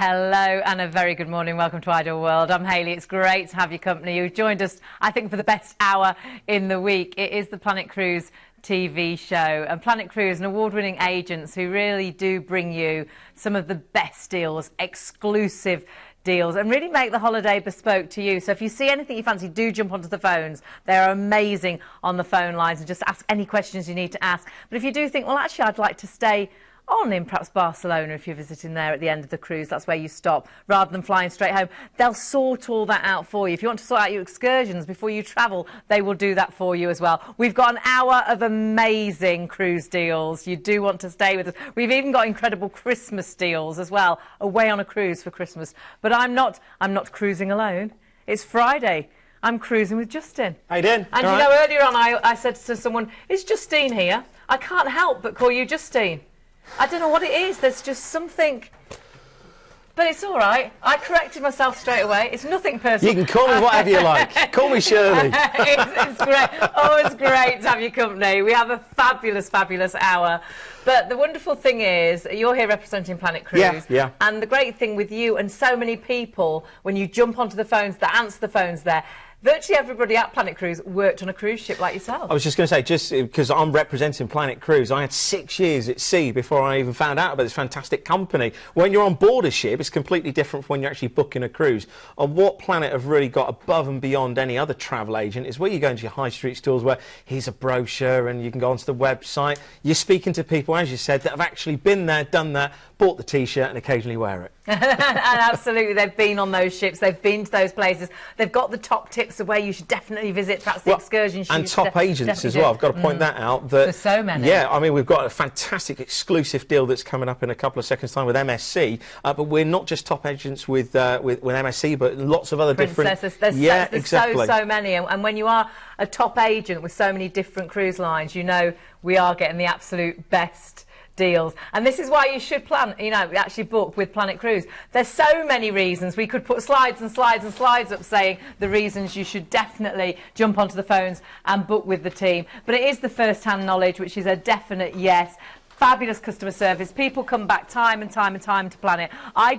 Hello and a very good morning. Welcome to Ideal World. I'm Hayley. It's great to have your company. You've joined us, I think, for the best hour in the week. It is the Planet Cruise TV show. And Planet Cruise, an award-winning agents who really do bring you some of the best deals, exclusive deals, and really make the holiday bespoke to you. So if you see anything you fancy, do jump onto the phones. They're amazing on the phone lines, and just ask any questions you need to ask. But if you do think, well, actually, I'd like to stay on in perhaps Barcelona, if you're visiting there at the end of the cruise, that's where you stop, rather than flying straight home, they'll sort all that out for you. If you want to sort out your excursions before you travel, they will do that for you as well. We've got an hour of amazing cruise deals. You do want to stay with us. We've even got incredible Christmas deals as well, away on a cruise for Christmas. But I'm not cruising alone. It's Friday. I'm cruising with Justin. How you doing? And you know, earlier on I said to someone, is Justine here? I can't help but call you Justine. I don't know what it is. There's just something, but it's all right. I corrected myself straight away. It's nothing personal. You can call me whatever you like. Call me Shirley. It's great. Always great to have your company. We have a fabulous, fabulous hour. But the wonderful thing is, you're here representing Planet Cruise. Yeah. And the great thing with you and so many people, when you jump onto the phones, that answer the phones there, virtually everybody at Planet Cruise worked on a cruise ship like yourself. I was just going to say, just because I'm representing Planet Cruise, I had 6 years at sea before I even found out about this fantastic company. When you're on board a ship, it's completely different from when you're actually booking a cruise. And what Planet have really got above and beyond any other travel agent is where you go into your high street stores where here's a brochure and you can go onto the website. You're speaking to people, as you said, that have actually been there, done that, bought the T-shirt and occasionally wear it. And absolutely, they've been on those ships, they've been to those places, they've got the top tips of where you should definitely visit, perhaps the excursion. And top agents as well, I've got to point that out. That, there's so many. Yeah, I mean, we've got a fantastic exclusive deal that's coming up in a couple of seconds' time with MSC, but we're not just top agents with MSC, but lots of other different... There's so many, and when you are a top agent with so many different cruise lines, you know we are getting the absolute best deals. And this is why you should plan, you know, actually book with Planet Cruise. There's so many reasons. We could put slides and slides and slides up saying the reasons you should definitely jump onto the phones and book with the team. But it is the first-hand knowledge, which is a definite yes. Fabulous customer service. People come back time and time and time to Planet. I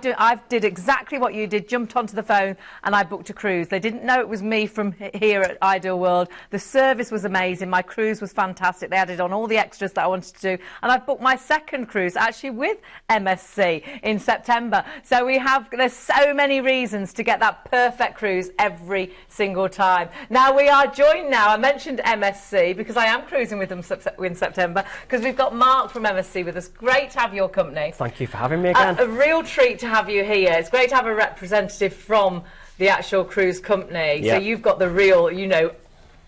did exactly what you did, jumped onto the phone and I booked a cruise. They didn't know it was me from here at Ideal World. The service was amazing. My cruise was fantastic. They added on all the extras that I wanted to do. And I've booked my second cruise actually with MSC in September. So there's so many reasons to get that perfect cruise every single time. Now we are joined now. I mentioned MSC because I am cruising with them in September because we've got Mark from MSC with us. Great to have your company. Thank you for having me again. A real treat to have you here. It's great to have a representative from the actual cruise company. Yeah. So you've got the real, you know,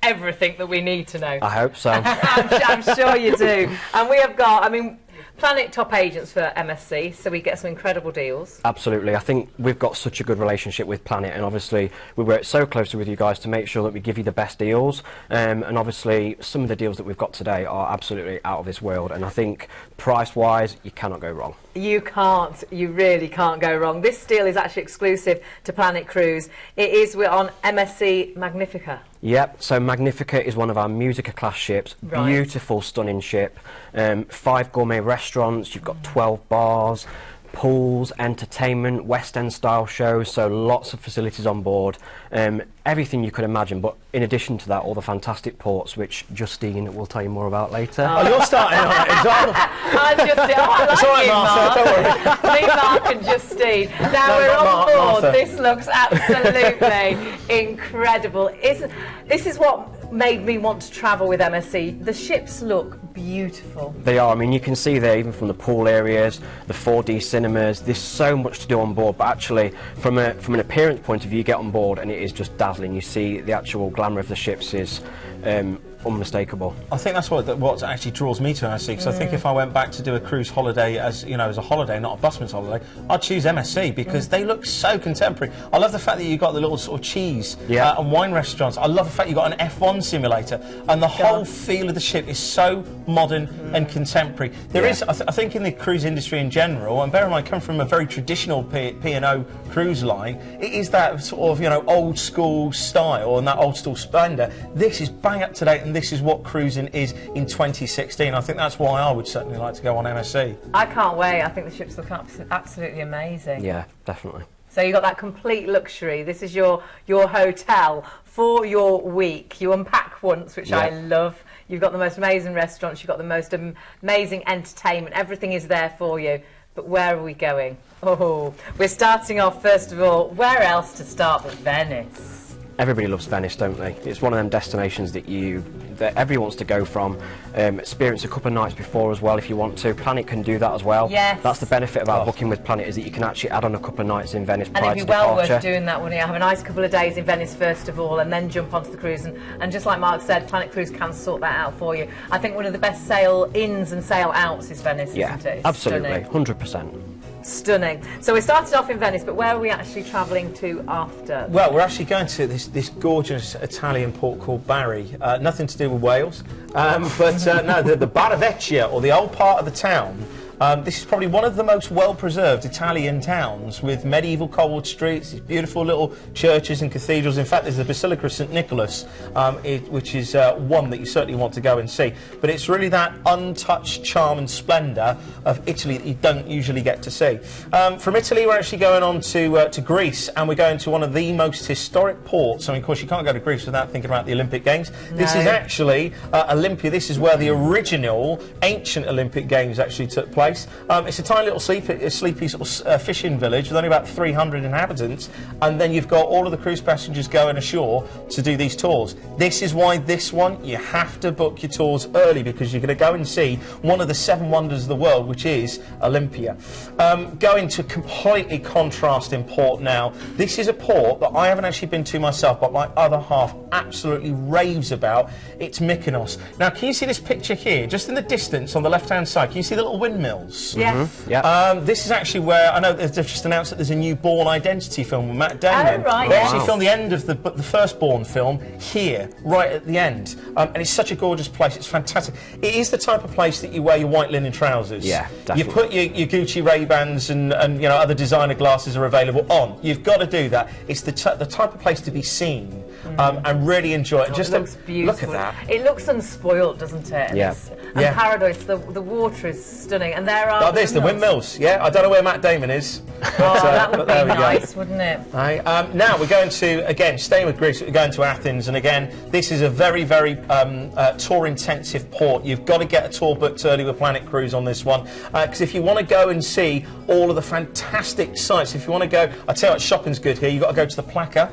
everything that we need to know. I hope so. I'm sure you do. And we have got, I mean, Planet top agents for MSC, so we get some incredible deals. Absolutely. I think we've got such a good relationship with Planet, and obviously we work so closely with you guys to make sure that we give you the best deals. And obviously some of the deals that we've got today are absolutely out of this world, and I think price-wise you cannot go wrong. You can't. You really can't go wrong. This deal is actually exclusive to Planet Cruise. We're on MSC Magnifica. Yep, so Magnifica is one of our Musica class ships. Right. Beautiful, stunning ship. 5 gourmet restaurants, you've got 12 bars, pools, entertainment, West End style shows, so lots of facilities on board. Everything you could imagine, but in addition to that, all the fantastic ports, which Justine will tell you more about later. Oh, you're starting on it as well. I like you, Mark. Me, Mark and Justine. Now we're on board. This looks absolutely incredible. This is what made me want to travel with MSC. The ships look beautiful. They are. I mean, you can see there, even from the pool areas, the 4D cinemas, there's so much to do on board, but actually from an appearance point of view, you get on board and it is just dazzling. You see the actual glamour of the ships is unmistakable. I think that's what actually draws me to MSC, because I think if I went back to do a cruise holiday as a holiday, not a busman's holiday, I'd choose MSC because they look so contemporary. I love the fact that you've got the little sort of cheese and wine restaurants. I love the fact you've got an F1 simulator, and the whole feel of the ship is so modern and contemporary. There is, I think, in the cruise industry in general, and bear in mind, coming from a very traditional P&O cruise line, it is that sort of old school style and that old school splendour. This is bang up to date and this is what cruising is in 2016. I think that's why I would certainly like to go on MSC. I can't wait. I think the ships look absolutely amazing. Yeah, definitely. So you've got that complete luxury. This is your hotel for your week. You unpack once, which I love. You've got the most amazing restaurants. You've got the most amazing entertainment. Everything is there for you. But where are we going? Oh, we're starting off, first of all, where else to start but Venice? Everybody loves Venice, don't they? It's one of them destinations that everyone wants to go from. Experience a couple of nights before as well if you want to. Planet can do that as well. Yes. That's the benefit about booking with Planet, is that you can actually add on a couple of nights in Venice prior to departure. And it'd be well worth doing that, wouldn't it? Have a nice couple of days in Venice first of all, and then jump onto the cruise. And just like Mark said, Planet Cruise can sort that out for you. I think one of the best sail-ins and sail-outs is Venice, isn't it? It's absolutely, stunning. 100%. Stunning. So we started off in Venice, but where are we actually travelling to after? Well, we're actually going to this gorgeous Italian port called Bari. Nothing to do with Wales, but no, the Barra Vecchia, or the old part of the town. This is probably one of the most well-preserved Italian towns, with medieval cobbled streets, these beautiful little churches and cathedrals. In fact, there's the Basilica of St. Nicholas, which is one that you certainly want to go and see. But it's really that untouched charm and splendour of Italy that you don't usually get to see. From Italy, we're actually going on to Greece, and we're going to one of the most historic ports. I mean, of course, you can't go to Greece without thinking about the Olympic Games. No. This is actually Olympia. This is where the original ancient Olympic Games actually took place. It's a tiny little sleepy sort of fishing village with only about 300 inhabitants, and then you've got all of the cruise passengers going ashore to do these tours. This is why this one, you have to book your tours early, because you're going to go and see one of the 7 wonders of the world, which is Olympia. Going to completely contrasting port now. This is a port that I haven't actually been to myself, but my other half absolutely raves about. It's Mykonos. Now, can you see this picture here? Just in the distance on the left-hand side, can you see the little windmills? Yes. This is actually where, I know they've just announced that there's a new Bourne Identity film with Matt Damon. Oh, right. They actually filmed the end of the first Bourne film here, right at the end. And it's such a gorgeous place. It's fantastic. It is the type of place that you wear your white linen trousers. Yeah, definitely. You put your Gucci Ray-Bans and you know, other designer glasses are available on. You've got to do that. It's the type of place to be seen and really enjoy it. Just it looks beautiful. Look at that. It looks unspoilt, doesn't it? Yeah. And paradise, the water is stunning. And there are there's the windmills. Yeah, I don't know where Matt Damon is. Oh, that would be nice, wouldn't it? Right, now we're going to, again, staying with Greece, we're going to Athens, and again, this is a very, very tour-intensive port. You've got to get a tour booked early with Planet Cruise on this one, because if you want to go and see all of the fantastic sites, if you want to go, I tell you what, shopping's good here. You've got to go to the Plaka,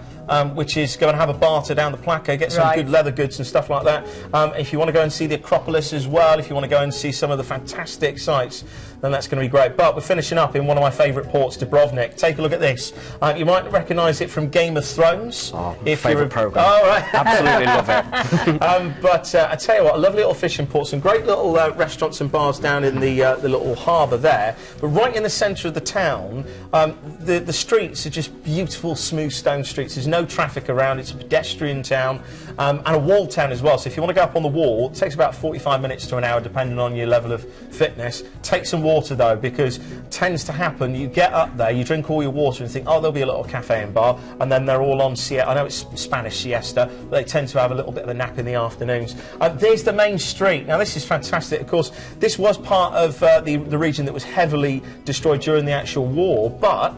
which is go and have a barter down the Plaka, get some good leather goods and stuff like that. If you want to go and see the Acropolis as well, if you want to go and see some of the fantastic sites, then that's going to be great. But we're finishing up in one of my favourite ports, Dubrovnik. Take a look at this. You might recognise it from Game of Thrones. Oh, favourite programme. Oh, right. Absolutely love it. But I tell you what, a lovely little fishing port, some great little restaurants and bars down in the little harbour there. But right in the centre of the town, the streets are just beautiful, smooth stone streets. There's no traffic around. It's a pedestrian town and a walled town as well. So if you want to go up on the wall, it takes about 45 minutes to an hour, depending on your level of fitness. Take some water though, because it tends to happen. You get up there, you drink all your water, and think, oh, there'll be a little cafe and bar, and then they're all on siesta. I know it's Spanish siesta, but they tend to have a little bit of a nap in the afternoons. There's the main street. Now this is fantastic. Of course, this was part of the region that was heavily destroyed during the actual war, but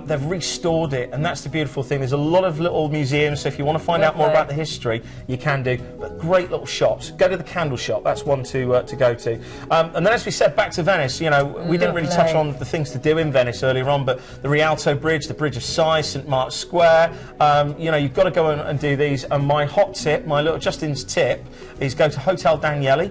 they've restored it, and that's the beautiful thing. There's a lot of little museums, so if you want to find out more about the history, you can do. But great little shops. Go to the candle shop. That's one to go to. And then, as we said, back to Venice. You know, we didn't really touch on the things to do in Venice earlier on, but the Rialto Bridge, the Bridge of Sighs, St Mark's Square. You know, you've got to go and do these. And my hot tip, my little Justin's tip, is go to Hotel Daniele.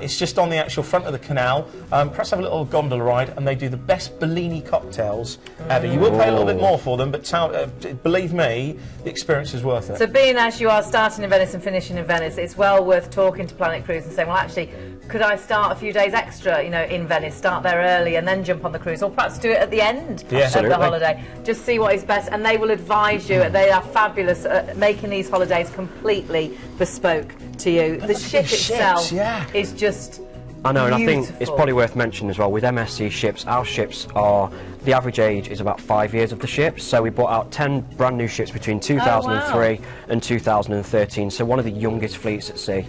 It's just on the actual front of the canal. Perhaps have a little gondola ride, and they do the best Bellini cocktails ever. You will pay a little bit more for them, but believe me, the experience is worth it. So being as you are starting in Venice and finishing in Venice, it's well worth talking to Planet Cruise and saying, well, actually, could I start a few days extra, you know, in Venice, start there early and then jump on the cruise, or perhaps do it at the end of the holiday. Just see what is best, and they will advise you. They are fabulous at making these holidays completely bespoke to you. The ship itself is just I know, and beautiful. I think it's probably worth mentioning as well, with MSC ships, our ships are, the average age is about 5 years of the ships, so we brought out 10 brand new ships between 2003 and 2013, so one of the youngest fleets at sea.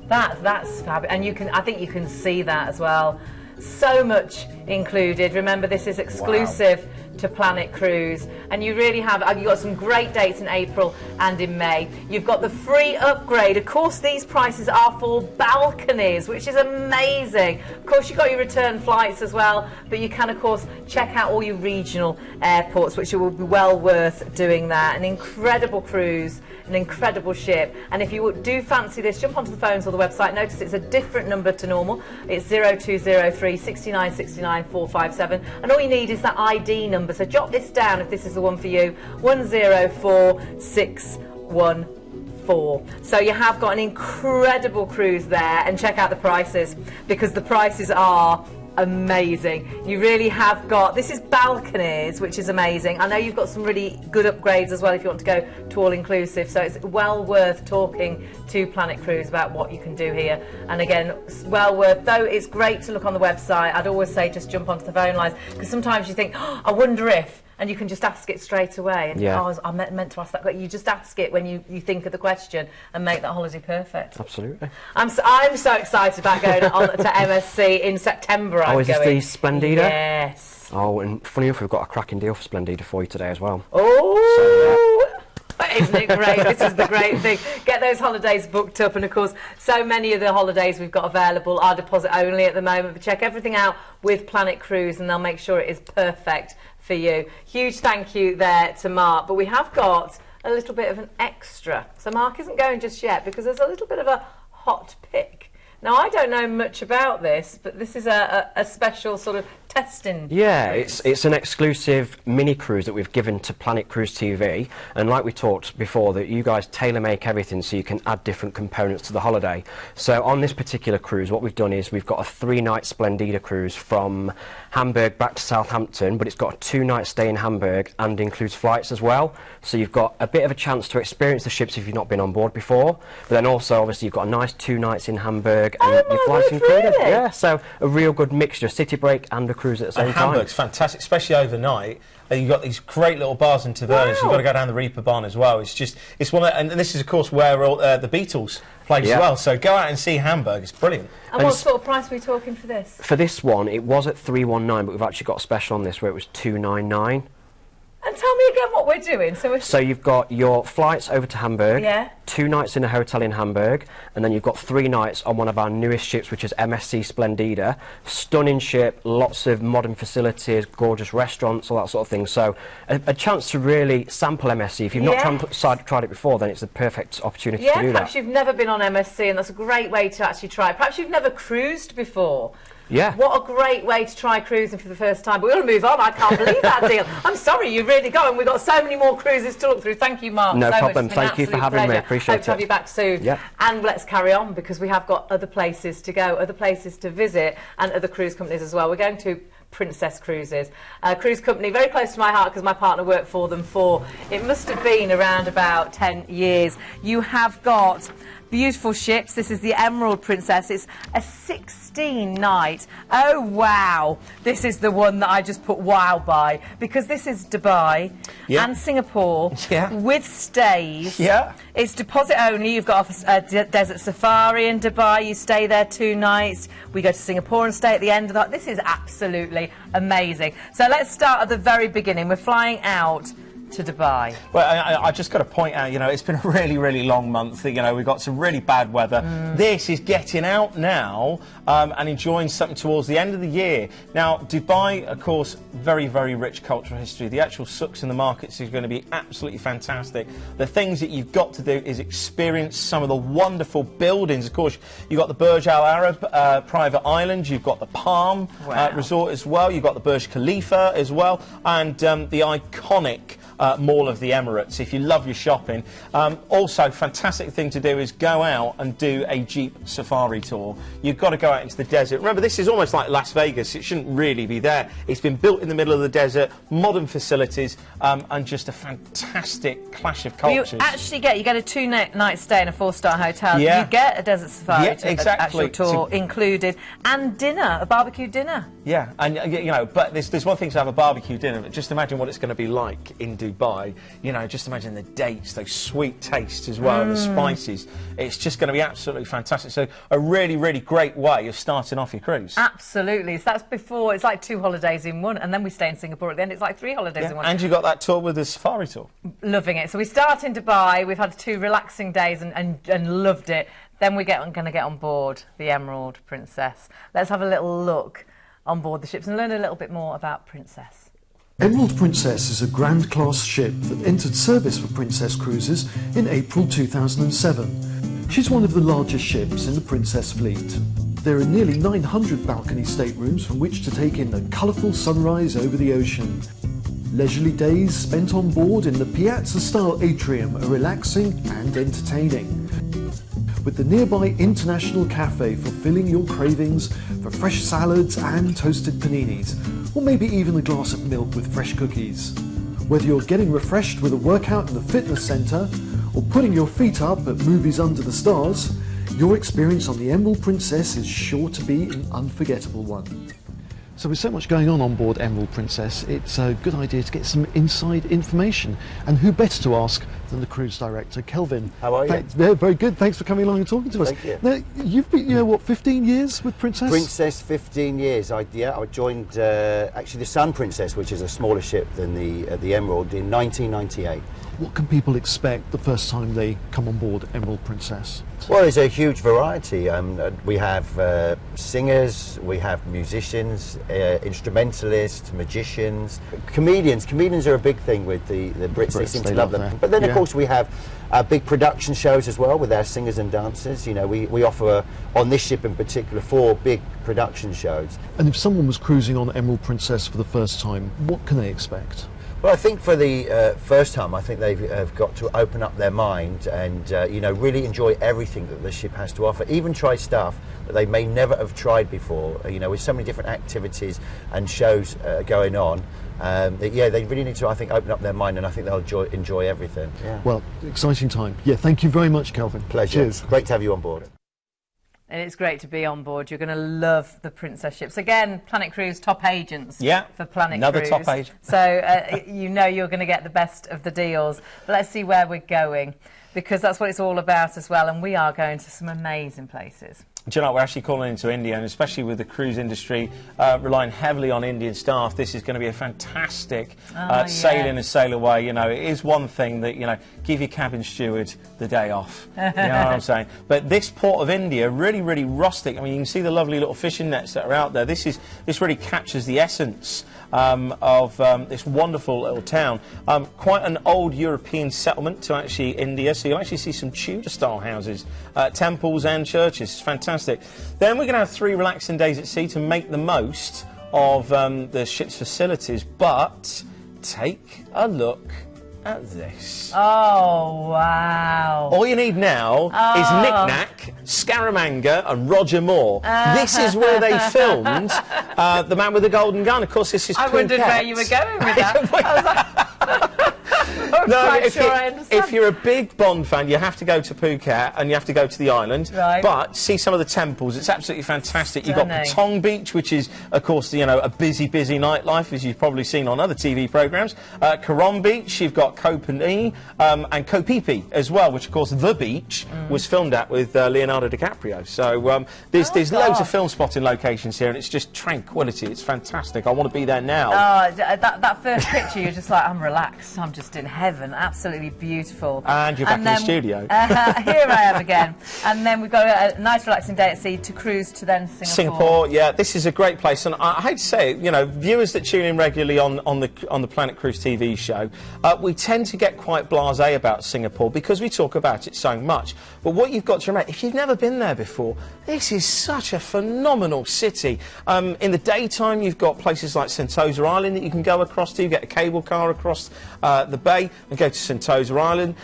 That's fabulous, and I think you can see that as well. So much included. Remember, this is exclusive to Planet Cruise, and you really have. You've got some great dates in April and in May. You've got the free upgrade. Of course, these prices are for balconies, which is amazing. Of course, you've got your return flights as well, but you can, of course, check out all your regional airports, which will be well worth doing that. An incredible cruise, an incredible ship, and if you do fancy this, jump onto the phones or the website. Notice it's a different number to normal. It's 0203 69 69 457, and all you need is that ID number. So jot this down if this is the one for you. 104614. So you have got an incredible cruise there, and check out the prices, because the prices are amazing. You really have got, this is balconies, which is amazing. I know you've got some really good upgrades as well if you want to go to all-inclusive, so it's well worth talking to Planet Cruise about what you can do here. And again, well worth, though it's great to look on the website, I'd always say just jump onto the phone lines, because sometimes you think, oh, I wonder if, and you can just ask it straight away. And yeah. Oh, I meant to ask that. You just ask it when you think of the question and make that holiday perfect. Absolutely. I'm so excited about going on to MSC in September. Oh, is this the Splendida? Yes. Oh, and funny enough, we've got a cracking deal for Splendida for you today as well. Oh! Isn't it great? This is the great thing. Get those holidays booked up, and of course, so many of the holidays we've got available are deposit only at the moment. But check everything out with Planet Cruise, and they'll make sure it is perfect for you. Huge thank you there to Mark. But we have got a little bit of an extra. So Mark isn't going just yet, because there's a little bit of a hot pick. Now, I don't know much about this, but this is a special sort of testing. Yeah, it's an exclusive mini cruise that we've given to Planet Cruise TV, and like we talked before, that you guys tailor make everything so you can add different components to the holiday. So on this particular cruise, what we've done is we've got a 3-night Splendida cruise from Hamburg back to Southampton, but it's got a 2-night stay in Hamburg and includes flights as well. So you've got a bit of a chance to experience the ships if you've not been on board before, but then also obviously you've got a nice 2 nights in Hamburg and your flights included. Really? Yeah, so a real good mixture, city break and a cruise at the same time. Hamburg's fantastic, especially overnight. You've got these great little bars and tavernas. Wow. You've got to go down the Reeperbahn as well. It's one of, and this is of course where all, the Beatles played as well. So go out and see Hamburg. It's brilliant. And what sort of price are we talking for this? For this one, it was at 319, but we've actually got a special on this where it was 299. And tell me again what we're doing. So you've got your flights over to Hamburg, yeah. 2 nights in a hotel in Hamburg, and then you've got 3 nights on one of our newest ships, which is MSC Splendida. Stunning ship, lots of modern facilities, gorgeous restaurants, all that sort of thing. So a chance to really sample MSC. If you've not tried it before, then it's the perfect opportunity to do that. Perhaps you've never been on MSC, and that's a great way to actually try it. Perhaps you've never cruised before. Yeah. What a great way to try cruising for the first time. But we're going to move on. I can't believe that deal. I'm sorry, you're really going. We've got so many more cruises to look through. Thank you, Mark. No so problem. Much. Thank you for having me. I appreciate it. Hope to have you back soon. Yeah. And let's carry on, because we have got other places to go, other places to visit, and other cruise companies as well. We're going to Princess Cruises, a cruise company very close to my heart, because my partner worked for them for, it must have been around about 10 years. You have got beautiful ships. This is the Emerald Princess. It's a 16-night. Oh, wow. This is the one that I just put wow by, because this is Dubai and Singapore with stays. Yeah. It's deposit only. You've got a desert safari in Dubai. You stay there 2 nights. We go to Singapore and stay at the end of that. This is absolutely amazing. So let's start at the very beginning. We're flying out to Dubai. Well, I just got to point out, you know, it's been a really, really long month. You know, we've got some really bad weather. This is getting out now and enjoying something towards the end of the year. Now, Dubai, of course, very, very rich cultural history. The actual souks in the markets is going to be absolutely fantastic. The things that you've got to do is experience some of the wonderful buildings. Of course, you've got the Burj Al Arab private island. You've got the Palm resort as well. You've got the Burj Khalifa as well, and the iconic Mall of the Emirates, if you love your shopping. Also, fantastic thing to do is go out and do a Jeep safari tour. You've got to go out into the desert. Remember, this is almost like Las Vegas. It shouldn't really be there. It's been built in the middle of the desert, modern facilities, and just a fantastic clash of cultures. You actually get a 2-night stay in a 4-star hotel. Yeah. You get a desert safari exactly. actual tour included, and dinner, a barbecue dinner. Yeah, and you know, but there's one thing to have a barbecue dinner, but just imagine what it's going to be like in Dubai. You know, just imagine the dates, those sweet tastes as well, and the spices. It's just going to be absolutely fantastic. So a really, really great way of starting off your cruise. Absolutely. So that's before, it's like 2 holidays in one, and then we stay in Singapore at the end. It's like 3 holidays in one. And you got that tour with the safari tour. Loving it. So we start in Dubai. We've had 2 relaxing days and loved it. Then we're going to get on board the Emerald Princess. Let's have a little look on board the ships and learn a little bit more about Princess. Emerald Princess is a Grand Class ship that entered service for Princess Cruises in April 2007. She's one of the largest ships in the Princess fleet. There are nearly 900 balcony staterooms from which to take in a colourful sunrise over the ocean. Leisurely days spent on board in the Piazza-style atrium are relaxing and entertaining, with the nearby International Cafe fulfilling your cravings for fresh salads and toasted paninis, or maybe even a glass of milk with fresh cookies. Whether you're getting refreshed with a workout in the fitness centre, or putting your feet up at movies under the stars, your experience on the Emerald Princess is sure to be an unforgettable one. So with so much going on board Emerald Princess, it's a good idea to get some inside information. And who better to ask than the cruise director, Kelvin. How are you? Very, very good. Thanks for coming along and talking to us. Thank you. Now, you've been, what, 15 years with Princess? Princess, 15 years. I joined actually the Sun Princess, which is a smaller ship than the Emerald, in 1998. What can people expect the first time they come on board Emerald Princess? Well, there's a huge variety. We have singers, we have musicians, instrumentalists, magicians, comedians. Comedians are a big thing with the Brits. They seem to love them. But then, of course, we have big production shows as well with our singers and dancers. You know, we offer, on this ship in particular, 4 big production shows. And if someone was cruising on Emerald Princess for the first time, what can they expect? Well, I think for the first time, I think they've got to open up their mind and, you know, really enjoy everything that the ship has to offer. Even try stuff that they may never have tried before. You know, with so many different activities and shows going on. Yeah, they really need to, I think, open up their mind, and I think they'll enjoy everything. Yeah. Well, exciting time. Yeah, thank you very much, Kelvin. Pleasure. Cheers. Great to have you on board. And it's great to be on board. You're going to love the Princess ships. Again, Planet Cruise top agents for Planet another Cruise. Top agent. So you know you're going to get the best of the deals. But let's see where we're going, because that's what it's all about as well. And we are going to some amazing places. Do you know, we're actually calling into India, and especially with the cruise industry relying heavily on Indian staff, this is going to be a fantastic sail in and sail away. You know, it is one thing that, you know, give your cabin steward the day off. You know what I'm saying? But this port of India, really, really rustic. I mean, you can see the lovely little fishing nets that are out there. This really captures the essence of this wonderful little town. Quite an old European settlement to actually India, so you'll actually see some Tudor-style houses, temples and churches. It's fantastic. Then we're going to have 3 relaxing days at sea to make the most of the ship's facilities, but take a look at this. Oh, wow. All you need now is Knick-Knack, Scaramanga and Roger Moore. This is where they filmed The Man with the Golden Gun. Of course, this is Phuket. I wondered where you were going with that. No, if you're a big Bond fan, you have to go to Phuket and you have to go to the island. Right. But see some of the temples. It's absolutely fantastic. You've got Patong Beach, which is, of course, you know, a busy nightlife, as you've probably seen on other TV programmes. Karon Beach, you've got Koh Phangan and Koh Phi Phi as well, which, of course, The Beach was filmed at with Leonardo DiCaprio. So there's loads of film spotting locations here, and it's just tranquility. It's fantastic. I want to be there now. Oh, that first picture, you're just like, I'm relaxed. I'm just in heaven. Absolutely beautiful. And you're back in the studio. Here I am again. And then we've got a nice relaxing day at sea to cruise to then Singapore. Singapore, yeah, this is a great place, and I hate to say it, you know, viewers that tune in regularly on the Planet Cruise TV show, we tend to get quite blasé about Singapore because we talk about it so much. But what you've got to remember, if you've never been there before, this is such a phenomenal city. In the daytime, you've got places like Sentosa Island that you can go across to. You get a cable car across the bay and go to Sentosa Island.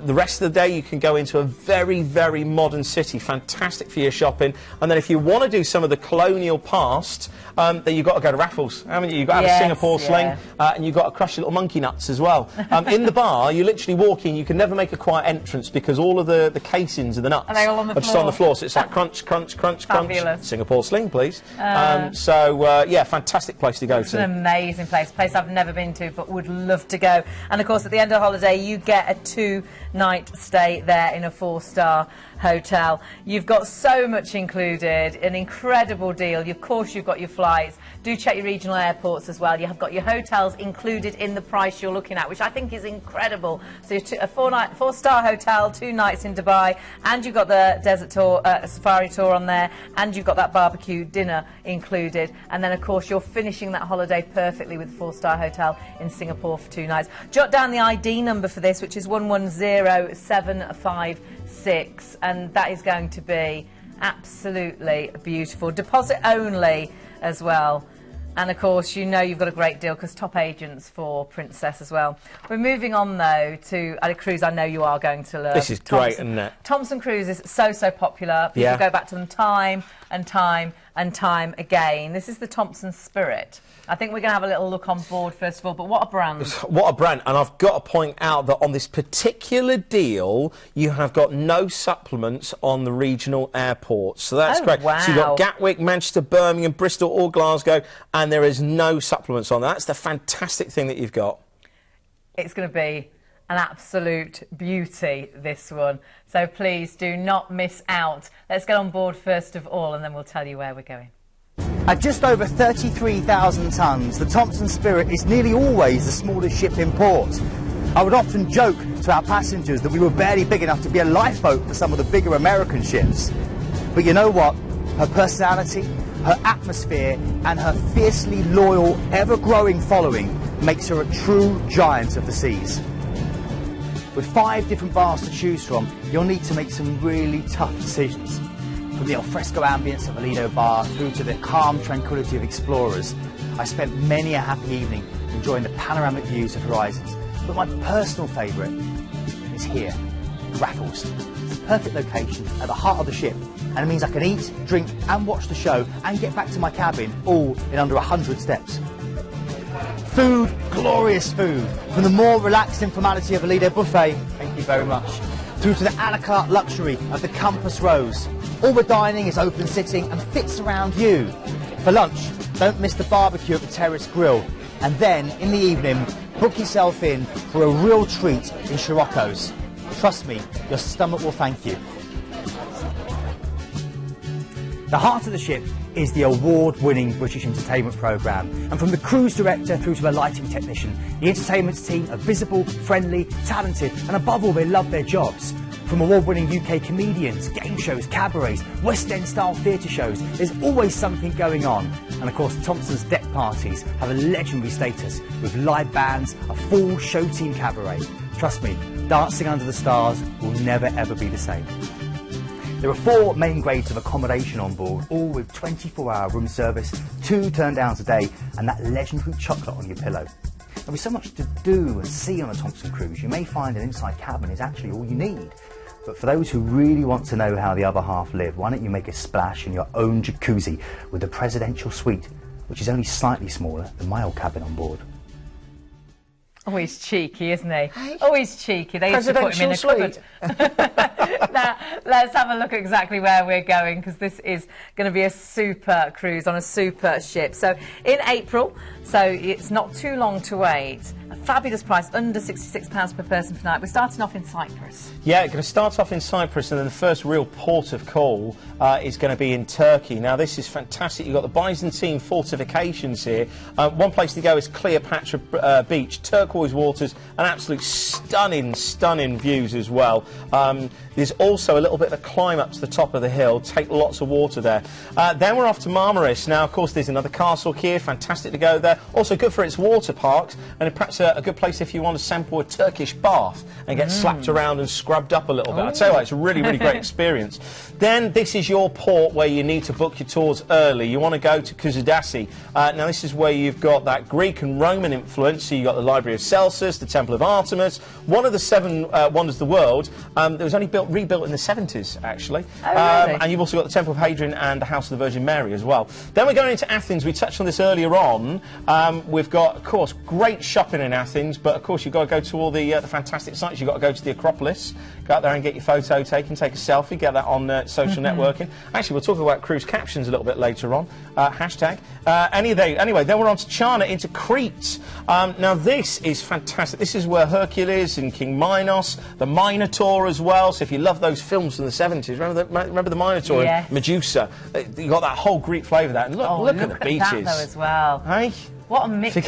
The rest of the day you can go into a very, very modern city, fantastic for your shopping. And then if you want to do some of the colonial past, then you've got to go to Raffles, haven't you? You've got to have a Singapore sling, and you've got to crush your little monkey nuts as well. In the bar, you literally walk in, you can never make a quiet entrance because all of the casings of the nuts are just on the floor. So it's like crunch, crunch, crunch, crunch. Singapore sling, please. Yeah, fantastic place to go to. It's an amazing place, a place I've never been to but would love to go. And of course, at the end of the holiday, you get a 2-night stay there in a 4-star hotel. You've got so much included, an incredible deal. Of course, you've got your flights. Do check your regional airports as well. You have got your hotels included in the price you're looking at, which I think is incredible. So a 4-star hotel, 2 nights in Dubai, and you've got the desert tour, safari tour on there, and you've got that barbecue dinner included. And then, of course, you're finishing that holiday perfectly with a 4-star hotel in Singapore for 2 nights. Jot down the ID number for this, which is 110756, and that is going to be absolutely beautiful. Deposit only as well. And of course, you know you've got a great deal because top agents for Princess as well. We're moving on though to a cruise I know you are going to love. This is great, isn't it? Thomson cruises, so popular. People go back to them time and time and time again. This is the Thomson Spirit. I think we're going to have a little look on board first of all, but what a brand. What a brand. And I've got to point out that on this particular deal, you have got no supplements on the regional airports. So that's great. Wow. So you've got Gatwick, Manchester, Birmingham, Bristol or Glasgow, and there is no supplements on that. That's the fantastic thing that you've got. It's going to be an absolute beauty, this one. So please do not miss out. Let's get on board first of all, and then we'll tell you where we're going. At just over 33,000 tonnes, the Thomson Spirit is nearly always the smallest ship in port. I would often joke to our passengers that we were barely big enough to be a lifeboat for some of the bigger American ships. But you know what? Her personality, her atmosphere and her fiercely loyal, ever-growing following makes her a true giant of the seas. With 5 different bars to choose from, you'll need to make some really tough decisions. From the alfresco ambience of a Lido bar through to the calm tranquility of explorers, I spent many a happy evening enjoying the panoramic views of horizons. But my personal favourite is here, Raffles. It's the perfect location at the heart of the ship, and it means I can eat, drink and watch the show and get back to my cabin all in under 100 steps. Food, glorious food, from the more relaxed informality of a Lido buffet, thank you very much, through to the a la carte luxury of the Compass Rose. All the dining is open sitting and fits around you. For lunch, don't miss the barbecue at the Terrace Grill. And then, in the evening, book yourself in for a real treat in Scirocco's. Trust me, your stomach will thank you. The heart of the ship is the award-winning British entertainment programme. And from the cruise director through to a lighting technician, the entertainment team are visible, friendly, talented, and above all, they love their jobs. From award-winning UK comedians, game shows, cabarets, West End-style theatre shows, there's always something going on. And of course, Thomson's deck parties have a legendary status, with live bands, a full show team cabaret. Trust me, dancing under the stars will never ever be the same. There are 4 main grades of accommodation on board, all with 24-hour room service, 2 turn-downs a day, and that legendary chocolate on your pillow. There is so much to do and see on a Thomson cruise, you may find an inside cabin is actually all you need. But for those who really want to know how the other half live, why don't you make a splash in your own jacuzzi with the presidential suite, which is only slightly smaller than my old cabin on board. Oh, he's cheeky, isn't he? Oh, he's cheeky. They used to put him in a cupboard. Now, let's have a look at exactly where we're going, because this is going to be a super cruise on a super ship. So, in April, so it's not too long to wait. A fabulous price, under £66 per person per night. We're starting off in Cyprus. Yeah, going to start off in Cyprus, and then the first real port of call is going to be in Turkey. Now, this is fantastic. You've got the Byzantine fortifications here. One place to go is Cleopatra Beach, turquoise waters, and absolute stunning views as well. There's also a little bit of a climb up to the top of the hill, take lots of water there. Then we're off to Marmaris. Now, of course, there's another castle here, fantastic to go there. Also good for its water parks, and perhaps a good place if you want to sample a Turkish bath and get slapped around and scrubbed up a little bit. I tell you what, it's a really, really great experience. Then this is your port where you need to book your tours early. You want to go to Kusadasi. Now this is where you've got that Greek and Roman influence. So you've got the Library of Celsus, the Temple of Artemis, one of the 7 wonders of the world. That was only rebuilt in the 70s, actually. Oh, really? And you've also got the Temple of Hadrian and the House of the Virgin Mary as well. Then we're going into Athens. We touched on this earlier on. We've got, of course, great shopping in Athens, but of course you've got to go to all the fantastic sites. You've got to go to the Acropolis, go out there and get your photo taken, take a selfie, get that on social networking. Actually, we'll talk about cruise captions a little bit later on. Hashtag. Anyway, then we're on to China, into Crete. Now this is fantastic. This is where Hercules and King Minos, the Minotaur as well. So if you love those films from the 70s, remember the Minotaur and Medusa? You got that whole Greek flavour there. And look at the beaches. That though as well. Hey? What a mixture,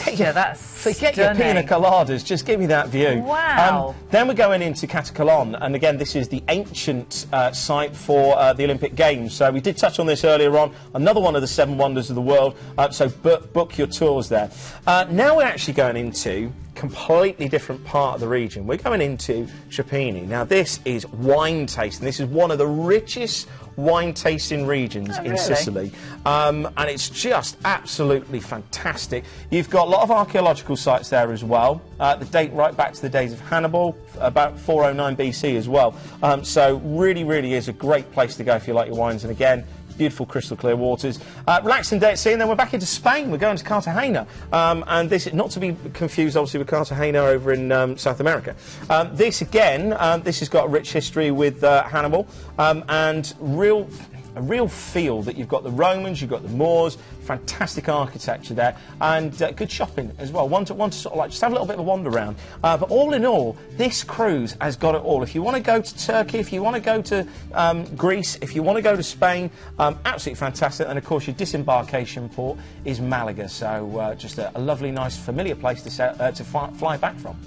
Forget your pina coladas, just give me that view. Wow. Then we're going into Katakolon, and again, this is the ancient site for the Olympic Games. So we did touch on this earlier on, another one of the 7 wonders of the world, so book your tours there. Now we're actually going into completely different part of the region. We're going into Trapani. Now this is wine tasting. This is one of the richest wine tasting regions in Sicily, and it's just absolutely fantastic. You've got a lot of archaeological sites there as well, that date right back to the days of Hannibal, about 409 BC as well. So really is a great place to go if you like your wines, and again, beautiful crystal clear waters. Relaxing day at sea, and then we're back into Spain. We're going to Cartagena, and this is not to be confused obviously with Cartagena over in South America. This again, this has got a rich history with Hannibal, and a real feel that you've got the Romans, you've got the Moors, fantastic architecture there, and good shopping as well. One to sort of like just have a little bit of a wander around. But all in all, this cruise has got it all. If you want to go to Turkey, if you want to go to Greece, if you want to go to Spain, absolutely fantastic. And of course, your disembarkation port is Malaga. So just a lovely, nice, familiar place to fly back from.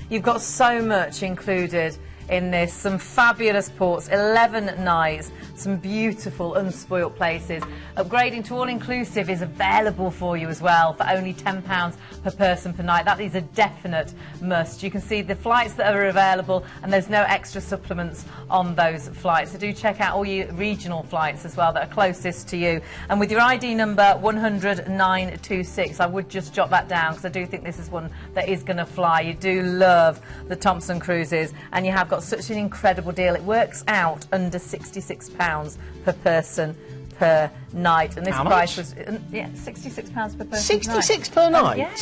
You've got so much included in this, some fabulous ports, 11 nights, some beautiful unspoilt places. Upgrading to all-inclusive is available for you as well for only £10 per person per night. That is a definite must. You can see the flights that are available, and there's no extra supplements on those flights. So do check out all your regional flights as well that are closest to you. And with your ID number 100926, I would just jot that down because I do think this is one that is going to fly. You do love the Thomson cruises, and you have got such an incredible deal. It works out under £66 per person per night, and this How price much? was £66 per person. 66 per night? Yeah.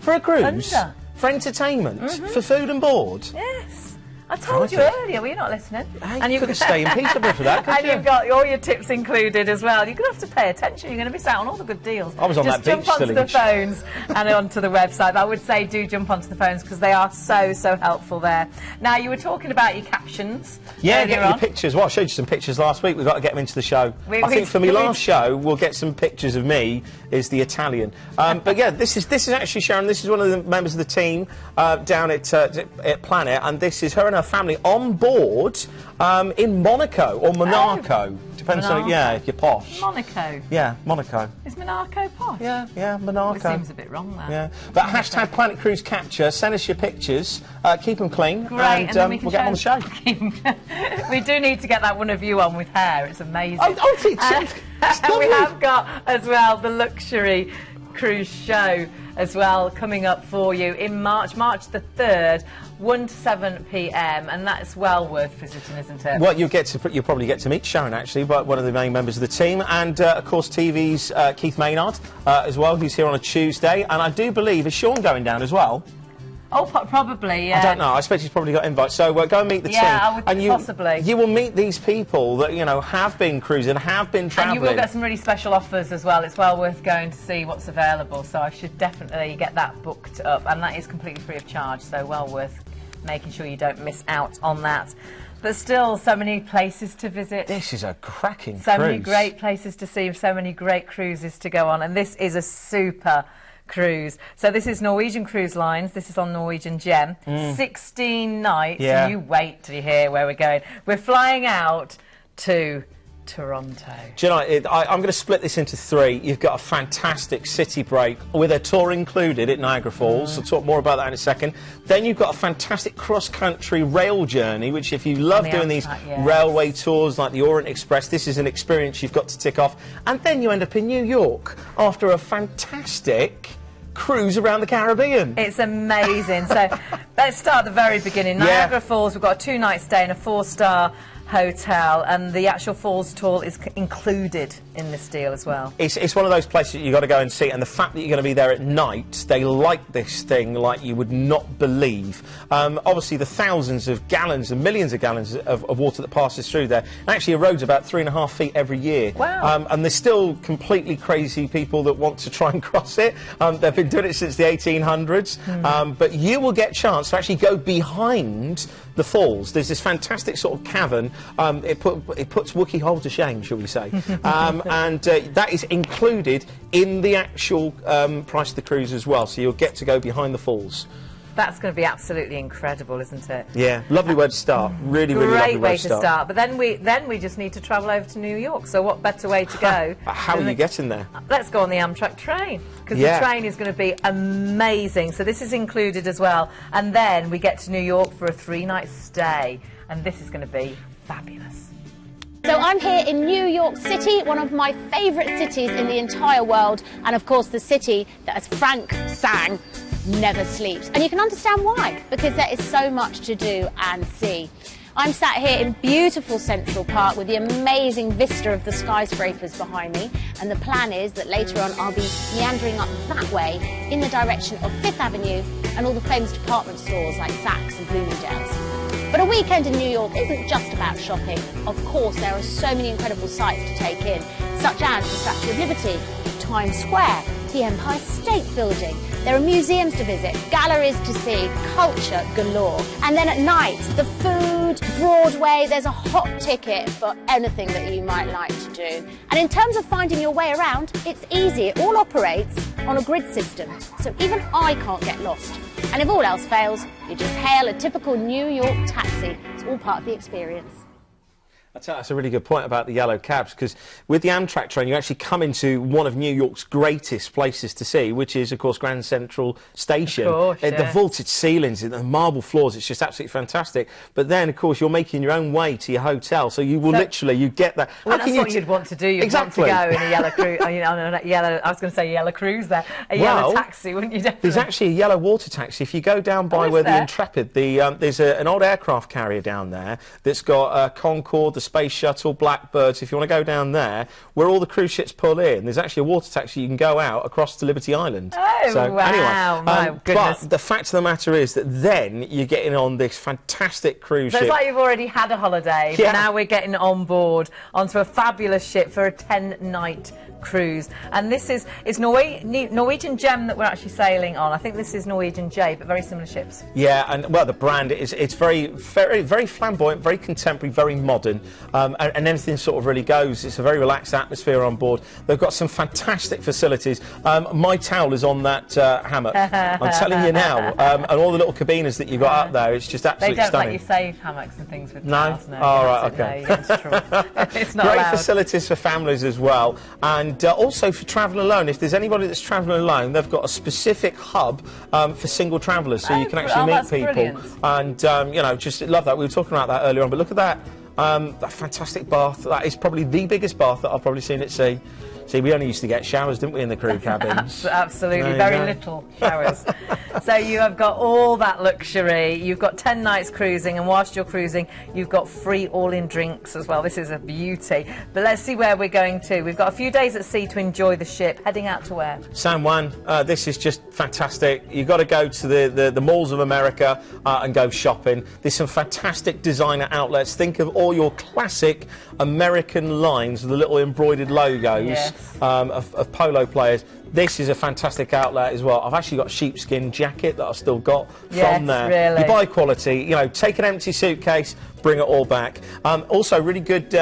For a cruise? Under. For entertainment? For food and board? Yes. I told you Crikey. earlier, were you not listening? Hey, and you could have stayed in Peterborough for that, couldn't and you? you've got all your tips included as well. You're going to have to pay attention. You're going to miss out on all the good deals. I was on Just that beach jump onto the still phones and onto the website. But I would say do jump onto the phones because they are so helpful there. Now, you were talking about your captions. Yeah, get your on. pictures. Well, I showed you some pictures last week. We've got to get them into the show. I think for my last show, we'll get some pictures of me as the Italian. But yeah, this is actually Sharon. This is one of the members of the team down at Planet, and this is her and her family on board in Monaco or Monaco. Depends on if you're posh. Monaco. Yeah, Monaco. Is Monaco posh? Yeah, Monaco. It seems a bit wrong there. Yeah, but hashtag Planet Cruise Capture. Send us your pictures. Keep them clean. Great, and then we can we'll get them on the show. We do need to get that one of you on with hair. It's amazing. It's we have got as well the luxury cruise show as well coming up for you in March the 3rd, 1 to 7 p.m, and that's well worth visiting, isn't it? Well, you'll probably get to meet Sharon actually, but one of the main members of the team, and of course TV's Keith Maynard as well, who's here on a Tuesday, and I do believe is Sean going down as well. Oh, probably, yeah. I don't know. I expect he's probably got invites. So go and meet the team. Yeah, I would and possibly. You will meet these people that have been cruising, have been travelling. And you will get some really special offers as well. It's well worth going to see what's available. So I should definitely get that booked up, and that is completely free of charge. So well worth making sure you don't miss out on that. But still, so many places to visit. This is a cracking cruise. So many great places to see, so many great cruises to go on, and this is a super cruise. So this is Norwegian Cruise Lines. This is on Norwegian Gem. 16 nights. Yeah. And you wait till you hear where we're going. We're flying out to Toronto. Do you know, I'm going to split this into three. You've got a fantastic city break with a tour included at Niagara Falls. I'll talk more about that in a second. Then you've got a fantastic cross-country rail journey, which if you love doing these railway tours like the Orient Express, this is an experience you've got to tick off. And then you end up in New York after a fantastic cruise around the Caribbean. It's amazing. So let's start at the very beginning. Niagara Falls, we've got a 2-night stay in a 4-star hotel, and the actual falls tour is included in this deal as well. It's one of those places that you've got to go and see, and the fact that you're going to be there at night, they like this thing like you would not believe. Obviously the thousands of gallons and millions of gallons of water that passes through there actually erodes about 3.5 feet every year. Wow. And there's still completely crazy people that want to try and cross it. They've been doing it since the 1800s, but you will get a chance to actually go behind the falls. There's this fantastic sort of cavern. It puts Wookiee Hole to shame, shall we say. And that is included in the actual price of the cruise as well, so you'll get to go behind the falls. That's going to be absolutely incredible, isn't it? Yeah, lovely way to start. Really, really lovely way to start. But then we just need to travel over to New York. So what better way to go? How are you getting there? Let's go on the Amtrak train, because the train is going to be amazing. So this is included as well. And then we get to New York for a 3-night stay, and this is going to be fabulous. So I'm here in New York City, one of my favourite cities in the entire world, and of course the city that, as Frank sang, never sleeps. And you can understand why, because there is so much to do and see. I'm sat here in beautiful Central Park with the amazing vista of the skyscrapers behind me, and the plan is that later on I'll be meandering up that way in the direction of 5th Avenue and all the famous department stores like Saks and Bloomingdale's. But a weekend in New York isn't just about shopping. Of course, there are so many incredible sights to take in, such as the Statue of Liberty, Times Square, the Empire State Building. There are museums to visit, galleries to see, culture galore. And then at night, the food, Broadway, there's a hot ticket for anything that you might like to do. And in terms of finding your way around, it's easy. It all operates on a grid system, so even I can't get lost. And if all else fails, you just hail a typical New York taxi. It's all part of the experience. I tell you, that's a really good point about the yellow cabs, because with the Amtrak train you actually come into one of New York's greatest places to see, which is, of course, Grand Central Station. Of course, The vaulted ceilings, the marble floors, it's just absolutely fantastic. But then, of course, you're making your own way to your hotel, so you will literally, you get that. Well, that's what you'd want to do. You'd want to go in a yellow cruise, I was going to say yellow cruise there, yellow taxi, wouldn't you? Definitely. There's actually a yellow water taxi. If you go down by where the Intrepid, there's an old aircraft carrier down there that's got Concorde, the Space Shuttle, Blackbirds. If you want to go down there, where all the cruise ships pull in, there's actually a water taxi. You can go out across to Liberty Island. Oh, so, wow. Anyway, my goodness. But the fact of the matter is that then you're getting on this fantastic cruise ship. It's like you've already had a holiday, but now we're getting on board onto a fabulous ship for a 10-night cruise. And this is Norwegian Gem that we're actually sailing on. I think this is Norwegian J, but very similar ships. Yeah, and well, the brand it's very flamboyant, very contemporary, very modern, and anything sort of really goes. It's a very relaxed atmosphere on board. They've got some fantastic facilities. My towel is on that hammock. I'm telling you now, and all the little cabinas that you've got up there, it's just absolutely stunning. They don't let you save hammocks and things with towels. No? Oh, right, okay. No, you get into trouble. It's not Great allowed. facilities for families as well, and also for travelling alone. If there's anybody that's travelling alone, they've got a specific hub for single travellers, so you can actually meet people. Brilliant. And you know, just love that. We were talking about that earlier on, but look at that. That fantastic bath. That is probably the biggest bath that I've probably seen at sea. See, we only used to get showers, didn't we, in the crew cabins? Absolutely, very little showers. So you have got all that luxury. You've got 10 nights cruising, and whilst you're cruising, you've got free all-in drinks as well. This is a beauty. But let's see where we're going to. We've got a few days at sea to enjoy the ship. Heading out to where? San Juan. This is just fantastic. You've got to go to the malls of America and go shopping. There's some fantastic designer outlets. Think of all your classic American lines with the little embroidered logos. Yes. Of polo players. This is a fantastic outlet as well. I've actually got a sheepskin jacket that I've still got from there. Really. You buy quality, you know, take an empty suitcase, bring it all back. Also, really good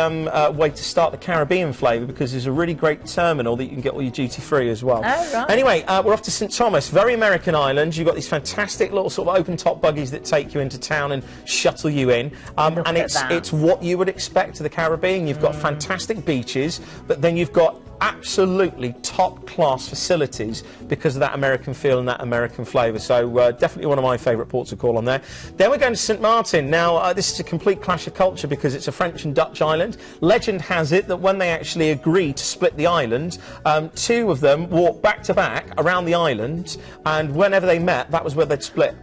way to start the Caribbean flavour, because there's a really great terminal that you can get all your duty-free as well. Oh, right. Anyway, we're off to St Thomas, very American island. You've got these fantastic little sort of open-top buggies that take you into town and shuttle you in. And it's what you would expect to the Caribbean. You've got fantastic beaches, but then you've got absolutely top-class facilities because of that American feel and that American flavour. So definitely one of my favourite ports of call on there. Then we're going to St Martin. Now, this is a complete clash of culture because it's a French and Dutch island. Legend has it that when they actually agreed to split the island, two of them walked back-to-back around the island, and whenever they met, that was where they'd split.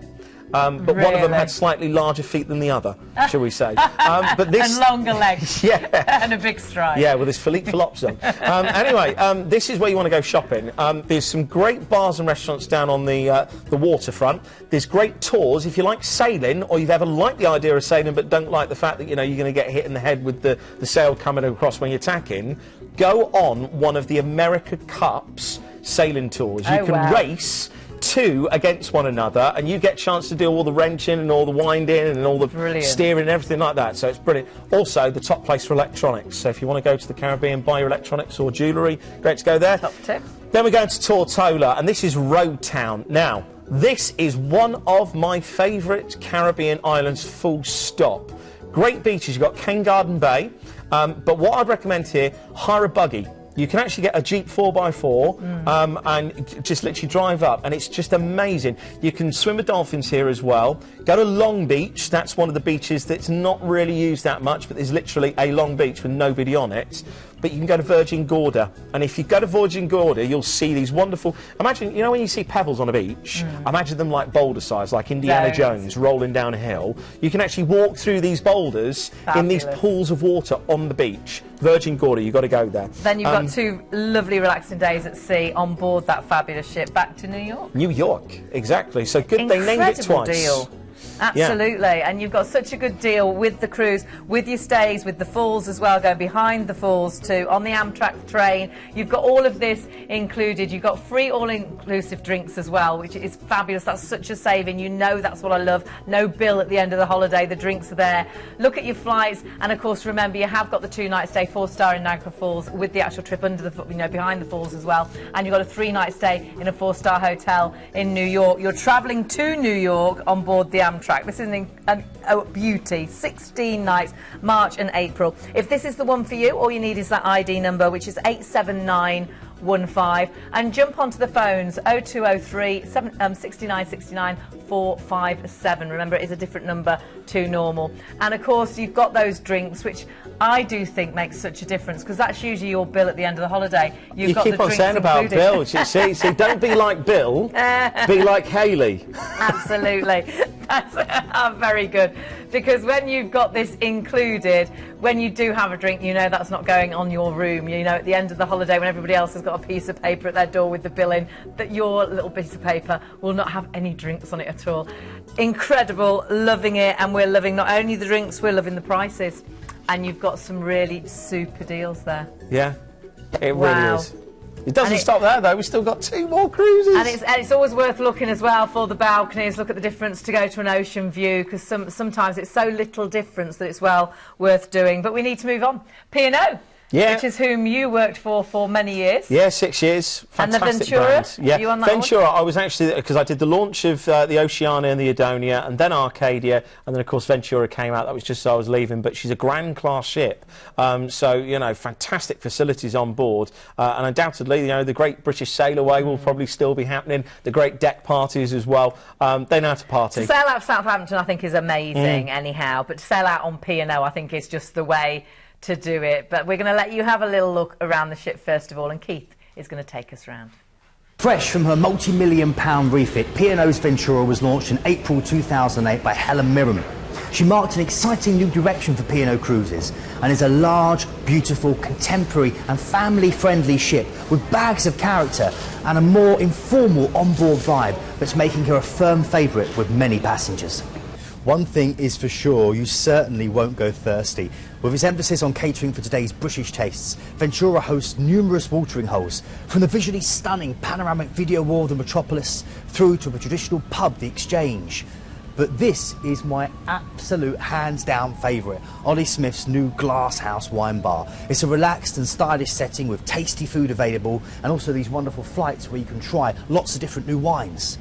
But one of them had slightly larger feet than the other, shall we say. But this, and longer legs. Yeah. And a big stride. Yeah, with his Philippe Philop's on. Anyway, this is where you want to go shopping. There's some great bars and restaurants down on the waterfront. There's great tours. If you like sailing, or you've ever liked the idea of sailing but don't like the fact that, you know, you're going to get hit in the head with the sail coming across when you're tacking, go on one of the America Cups sailing tours. You can race two against one another, and you get a chance to do all the wrenching and all the winding and all the steering and everything like that, so it's brilliant. Also, the top place for electronics, so if you want to go to the Caribbean, buy your electronics or jewellery, great to go there. Top tip. Then we're going to Tortola, and this is Road Town. Now, this is one of my favourite Caribbean islands, full stop. Great beaches, you've got Cane Garden Bay, but what I'd recommend here, hire a buggy. You can actually get a Jeep 4x4 and just literally drive up, and it's just amazing. You can swim with dolphins here as well. Go to Long Beach. That's one of the beaches that's not really used that much, but there's literally a long beach with nobody on it. But you can go to Virgin Gorda, and if you go to Virgin Gorda, you'll see these wonderful... Imagine, you know when you see pebbles on a beach, imagine them like boulder size, like Indiana Jones rolling down a hill. You can actually walk through these boulders in these pools of water on the beach. Virgin Gorda, you've got to go there. Then you've got 2 lovely relaxing days at sea on board that fabulous ship back to New York. New York, exactly. So good they named it twice. Deal. Absolutely, and you've got such a good deal with the cruise, with your stays, with the falls as well, going behind the falls too, on the Amtrak train. You've got all of this included. You've got free all-inclusive drinks as well, which is fabulous. That's such a saving. You know that's what I love. No bill at the end of the holiday. The drinks are there. Look at your flights, and of course, remember, you have got the 2-night stay, 4-star in Niagara Falls, with the actual trip under the, you know, behind the falls as well. And you've got a 3-night stay in a 4-star hotel in New York. You're travelling to New York on board the Amtrak. This is a beauty. 16 nights, March and April. If this is the one for you, all you need is that ID number, which is 87915, and jump onto the phones 0203 6969 457. Remember, it is a different number to normal. And of course, you've got those drinks, which I do think makes such a difference, because that's usually your bill at the end of the holiday. You keep on saying about Bill. See, don't be like Bill, be like Hayley. Absolutely. That's very good, because when you've got this included, when you do have a drink, you know that's not going on your room. You know, at the end of the holiday, when everybody else has got a piece of paper at their door with the bill in, that your little piece of paper will not have any drinks on it at all. Incredible, loving it, and we're loving not only the drinks, we're loving the prices. And you've got some really super deals there. Yeah, it really is. It doesn't stop there, though. We've still got 2 more cruises. And it's always worth looking as well for the balconies. Look at the difference to go to an ocean view, because sometimes it's so little difference that it's well worth doing. But we need to move on. P&O. Yeah. Which is whom you worked for many years. Yeah, 6 years. Fantastic and the Ventura? brand. Yeah, you on that Ventura, one? I was actually, because I did the launch of the Oceania and the Adonia, and then Arcadia, and then, of course, Ventura came out. That was just as I was leaving, but she's a Grand Class ship. So, you know, fantastic facilities on board. And undoubtedly, you know, the Great British Sail Away will probably still be happening. The great deck parties as well. They know how to party. To sail out of Southampton, I think, is amazing anyhow, but to sail out on P&O, I think, is just the way to do it. But we're going to let you have a little look around the ship first of all, and Keith is going to take us round. Fresh from her multi-million-pound refit, P&O's Ventura was launched in April 2008 by Helen Mirren. She marked an exciting new direction for P&O Cruises and is a large, beautiful, contemporary and family-friendly ship with bags of character and a more informal onboard vibe that's making her a firm favourite with many passengers. One thing is for sure, you certainly won't go thirsty. With its emphasis on catering for today's British tastes, Ventura hosts numerous watering holes, from the visually stunning panoramic video wall of the metropolis through to a traditional pub, the Exchange. But this is my absolute hands-down favourite, Ollie Smith's new Glass House wine bar. It's a relaxed and stylish setting with tasty food available, and also these wonderful flights where you can try lots of different new wines.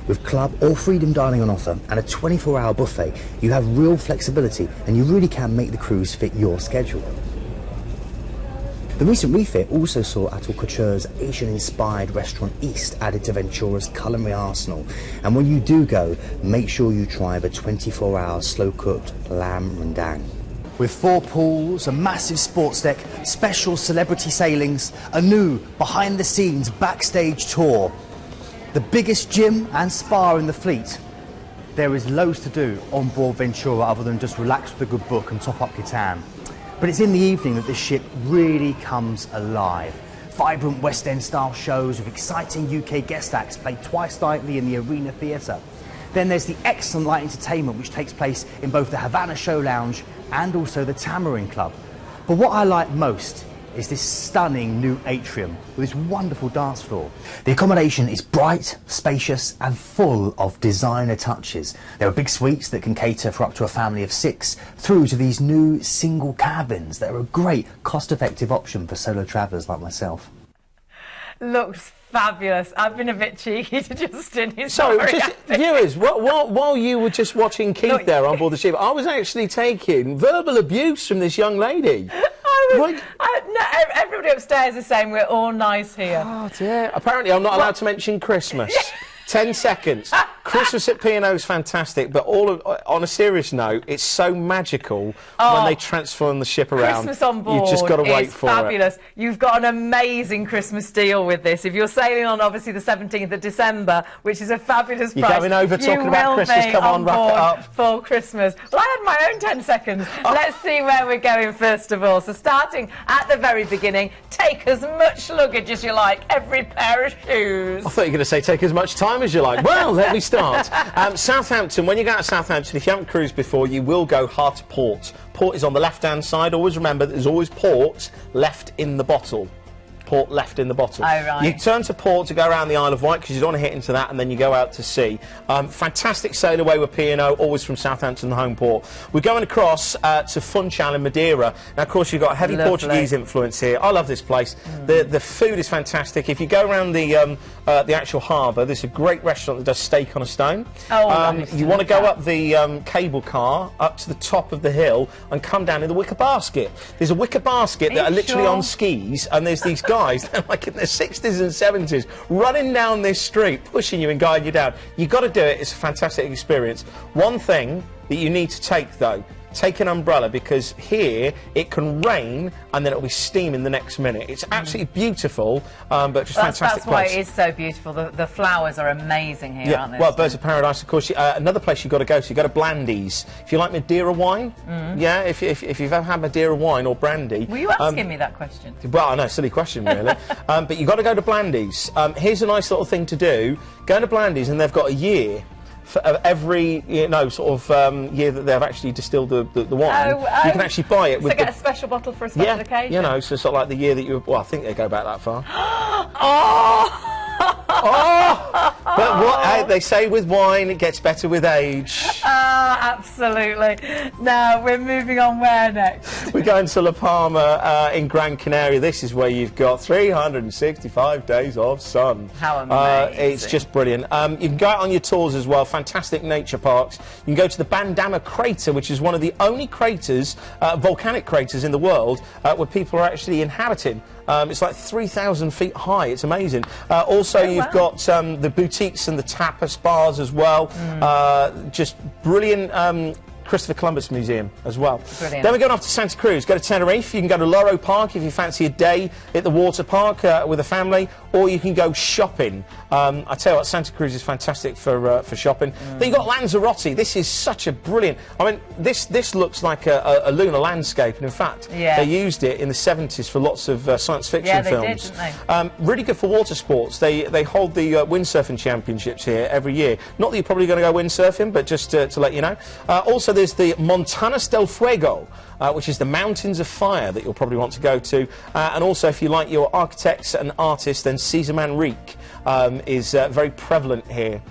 With club or freedom dining on offer and a 24-hour buffet, you have real flexibility and you really can make the cruise fit your schedule. The recent refit also saw Atul Couture's Asian-inspired restaurant East added to Ventura's culinary arsenal. And when you do go, make sure you try the 24-hour slow-cooked lamb rendang. With 4 pools, a massive sports deck, special celebrity sailings, a new behind-the-scenes backstage tour, the biggest gym and spa in the fleet. There is loads to do on board Ventura other than just relax with a good book and top up your tan. But it's in the evening that this ship really comes alive. Vibrant West End style shows with exciting UK guest acts played twice nightly in the Arena Theatre. Then there's the excellent light entertainment which takes place in both the Havana Show Lounge and also the Tamarind Club. But what I like most is this stunning new atrium with this wonderful dance floor. The accommodation is bright, spacious and full of designer touches. There are big suites that can cater for up to a family of 6, through to these new single cabins that are a great cost-effective option for solo travellers like myself. Looks fabulous. I've been a bit cheeky to Justin. So, just viewers, while you were just watching Keith there on board the ship, I was actually taking verbal abuse from this young lady. No, everybody upstairs is saying we're all nice here. Oh dear. Apparently I'm not allowed to mention Christmas. 10 seconds. Christmas at P&O is fantastic, but on a serious note, it's so magical when they transform the ship around. Christmas on board, you've just got to wait for fabulous. it. You've got an amazing Christmas deal with this. If you're sailing on, obviously, the 17th of December, which is a fabulous price. You're going over talking about Christmas. Come on, wrap it up. For Christmas. Well, I had my own 10 seconds. Let's see where we're going first of all. So starting at the very beginning, take as much luggage as you like, every pair of shoes. I thought you were going to say take as much time as you like. Well, let me start. Southampton, when you go out to Southampton, if you haven't cruised before, you will go hard to port. Port is on the left-hand side. Always remember that there's always port left in the bottle. Port left in the bottle. Oh, right. You turn to port to go around the Isle of Wight because you don't want to hit into that, and then you go out to sea. Fantastic sail away with P&O, always from Southampton, the home port. We're going across to Funchal in Madeira. Now, of course, you've got a heavy Portuguese influence here. I love this place. The food is fantastic. If you go around the actual harbour, there's a great restaurant that does steak on a stone. You want to go up the cable car up to the top of the hill and come down in the wicker basket. There's a wicker basket that are literally on skis, and there's these guys, they're like in their 60s and 70s, running down this street, pushing you and guiding you down. You've got to do it. It's a fantastic experience. One thing that you need to take, though, take an umbrella, because here it can rain and then it'll be steaming the next minute. It's absolutely beautiful, but just fantastic That's why place. it is so beautiful. The flowers are amazing here, aren't they? Well, Birds of Paradise, of course. Another place you've got to go to, you go to Blandy's. If you like Madeira wine, yeah, if you've ever had Madeira wine or brandy. Were you asking me that question? Well, I know, silly question, really. But you've got to go to Blandy's. Here's a nice little thing to do. Go to Blandy's, and they've got a year for every year that they've actually distilled the wine. You can actually buy it. So get a special bottle for a special occasion. You know, so sort of like the year that you. Well, I think they go back that far. But what they say with wine, it gets better with age. Absolutely. Now we're moving on. Where next? We're going to La Palma in Gran Canaria. This is where you've got 365 days of sun. How amazing! It's just brilliant. You can go out on your tours as well. Fantastic nature parks. You can go to the Bandama crater, which is one of the only craters, volcanic craters in the world, where people are actually inhabiting. It's like 3,000 feet high. It's amazing. Also, you've got the boutiques and the tapas bars as well. Just brilliant. Christopher Columbus Museum as well. Brilliant. Then we're going off to Santa Cruz. Go to Tenerife. You can go to Loro Park if you fancy a day at the water park with a family, or you can go shopping. I tell you what, Santa Cruz is fantastic for shopping. Then you've got Lanzarote. This is such a brilliant... I mean, this looks like a lunar landscape, and in fact, they used it in the 70s for lots of science fiction films. Did, didn't they? Really good for water sports. They hold the windsurfing championships here every year. Not that you're probably going to go windsurfing, but just to let you know. Also, there's the Montañas del Fuego, which is the Mountains of Fire that you'll probably want to go to. And also, if you like your architects and artists, then Cesar Manrique is very prevalent here.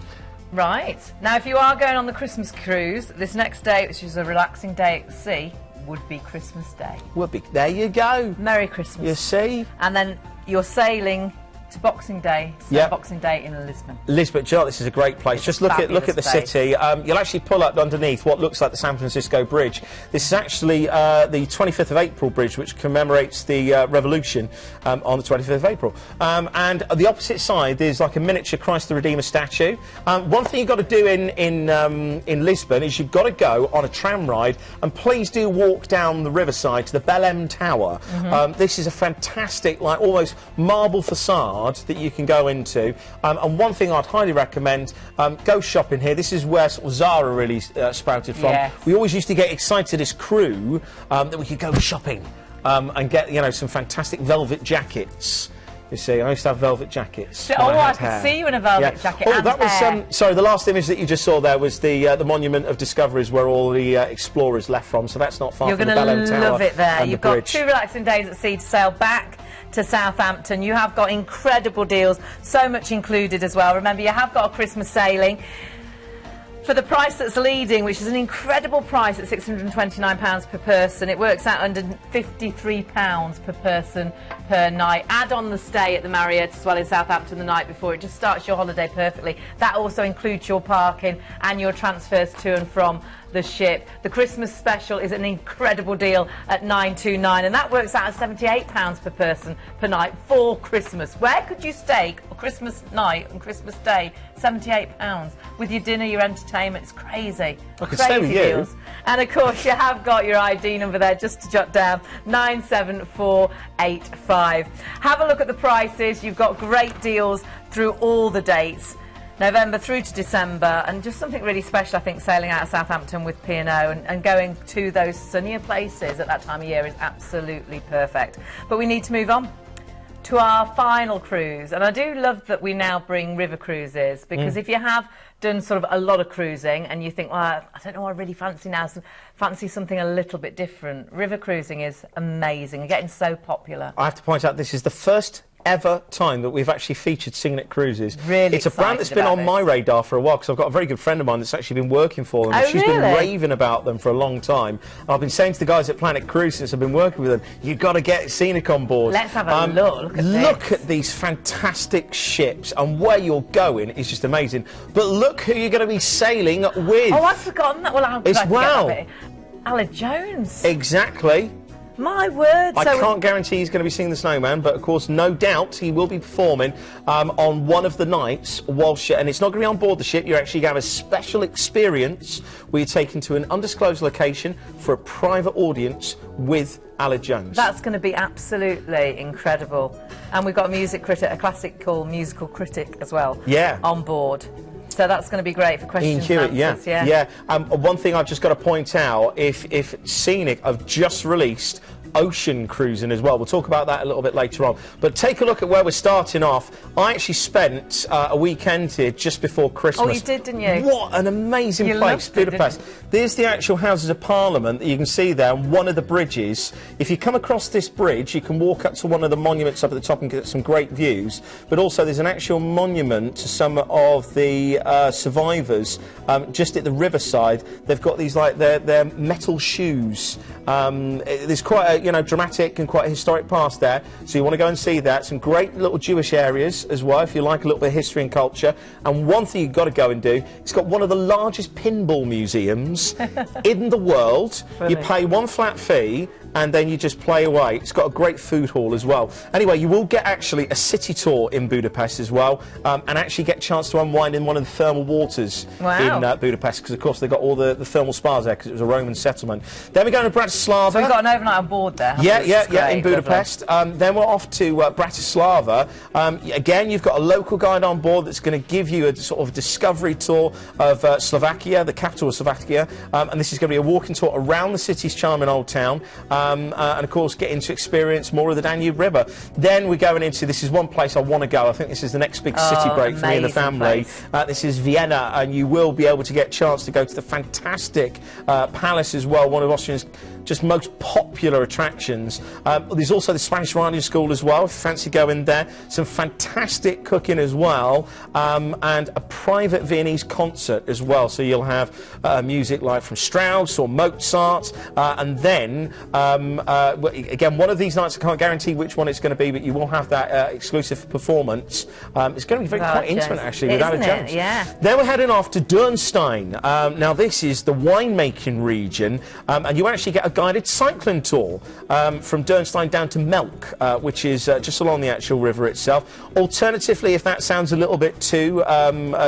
Right. Now, if you are going on the Christmas cruise, this next day, which is a relaxing day at sea, would be Christmas Day. Would be. There you go. Merry Christmas. You see? And then you're sailing to Boxing Day, Boxing Day in Lisbon. Lisbon, do you know, this is a great place. Just look at the city. You'll actually pull up underneath what looks like the San Francisco Bridge. This is actually the 25th of April bridge, which commemorates the revolution on the 25th of April. And the opposite side, there's like a miniature Christ the Redeemer statue. One thing you've got to do in Lisbon is you've got to go on a tram ride, and please do walk down the riverside to the Belém Tower. This is a fantastic, like almost marble facade that you can go into, and one thing I'd highly recommend, go shopping here. This is where sort of Zara really sprouted from. Yes. We always used to get excited as crew that we could go shopping and get, you know, some fantastic velvet jackets. You see, I used to have velvet jackets. I could see you in a velvet jacket. Oh, that was sorry. The last image that you just saw there was the Monument of Discoveries, where all the explorers left from. So that's not far from the Belém Tower. You're going to love it there. You've got bridge. 2 relaxing days at sea to sail back to Southampton. You have got incredible deals, so much included as well. Remember, you have got a Christmas sailing for the price that's leading, which is an incredible price at £629 per person. It works out under £53 per person per night. Add on the stay at the Marriott as well in Southampton the night before. It just starts your holiday perfectly. That also includes your parking and your transfers to and from the ship. The Christmas special is an incredible deal at £929, and that works out at £78 per person per night for Christmas. Where could you stay Christmas night and Christmas Day? £78 with your dinner, your entertainment. It's crazy. I could stay with you. Deals. And of course, you have got your ID number there just to jot down, 97485. Have a look at the prices. You've got great deals through all the dates, November through to December, and just something really special, I think, sailing out of Southampton with P&O and going to those sunnier places at that time of year is absolutely perfect. But we need to move on to our final cruise, and I do love that we now bring river cruises, because if you have done sort of a lot of cruising and you think, well, I don't know, I really fancy now, fancy something a little bit different, river cruising is amazing and getting so popular. I have to point out, this is the first ever time that we've actually featured Scenic Cruises. Really, it's a brand that's been on my radar for a while, because I've got a very good friend of mine that's actually been working for them. Oh, She's been raving about them for a long time. I've been saying to the guys at Planet Cruise since I've been working with them, you've got to get Scenic on board. Let's have a look. Look at these fantastic ships, and where you're going is just amazing. But look who you're going to be sailing with. Oh, I've forgotten that. Well, Aled Jones. Exactly. My word. I can't guarantee he's going to be singing The Snowman, but of course, no doubt, he will be performing on one of the nights whilst, and it's not going to be on board the ship. You're actually going to have a special experience where you're taken to an undisclosed location for a private audience with Aled Jones. That's going to be absolutely incredible. And we've got a music critic, a classical musical critic as well, on board. So that's going to be great for questions and answers. Yeah. One thing I've just got to point out, if Scenic have just released ocean cruising as well. We'll talk about that a little bit later on. But take a look at where we're starting off. I actually spent a weekend here just before Christmas. Oh, you did, didn't you? What an amazing place, Budapest. There's the actual Houses of Parliament that you can see there, and one of the bridges. If you come across this bridge, you can walk up to one of the monuments up at the top and get some great views. But also there's an actual monument to some of the survivors just at the riverside. They've got these, like, their metal shoes. There's quite a dramatic and quite a historic past there, so you want to go and see that. Some great little Jewish areas as well, if you like a little bit of history and culture. And one thing you've got to go and do, it's got one of the largest pinball museums in the world. You pay one flat fee and then you just play away. It's got a great food hall as well. Anyway, you will get actually a city tour in Budapest as well, and actually get a chance to unwind in one of the thermal waters in Budapest, because of course they've got all the thermal spas there, because it was a Roman settlement. Then we're going to Bratislava. So we've got an overnight on board board there. Yeah, in Budapest. Then we're off to Bratislava. Again, you've got a local guide on board that's going to give you a sort of discovery tour of Slovakia, the capital of Slovakia, and this is going to be a walking tour around the city's charming old town, and of course getting to experience more of the Danube River. Then we're going into, this is one place I want to go. I think this is the next big city break for me and the family. This is Vienna, and you will be able to get a chance to go to the fantastic palace as well, one of Austria's just most popular attractions. There's also the Spanish Riding School as well, if you fancy going there. Some fantastic cooking as well, and a private Viennese concert as well. So you'll have music like from Strauss or Mozart, and then, again, one of these nights, I can't guarantee which one it's going to be, but you will have that exclusive performance. It's going to be quite intimate, actually, with Alex Jones. Yeah. Then we're heading off to Dürnstein. Now, this is the winemaking region, and you actually get a guided cycling tour from Dürnstein down to Melk, which is just along the actual river itself. Alternatively, if that sounds a little bit too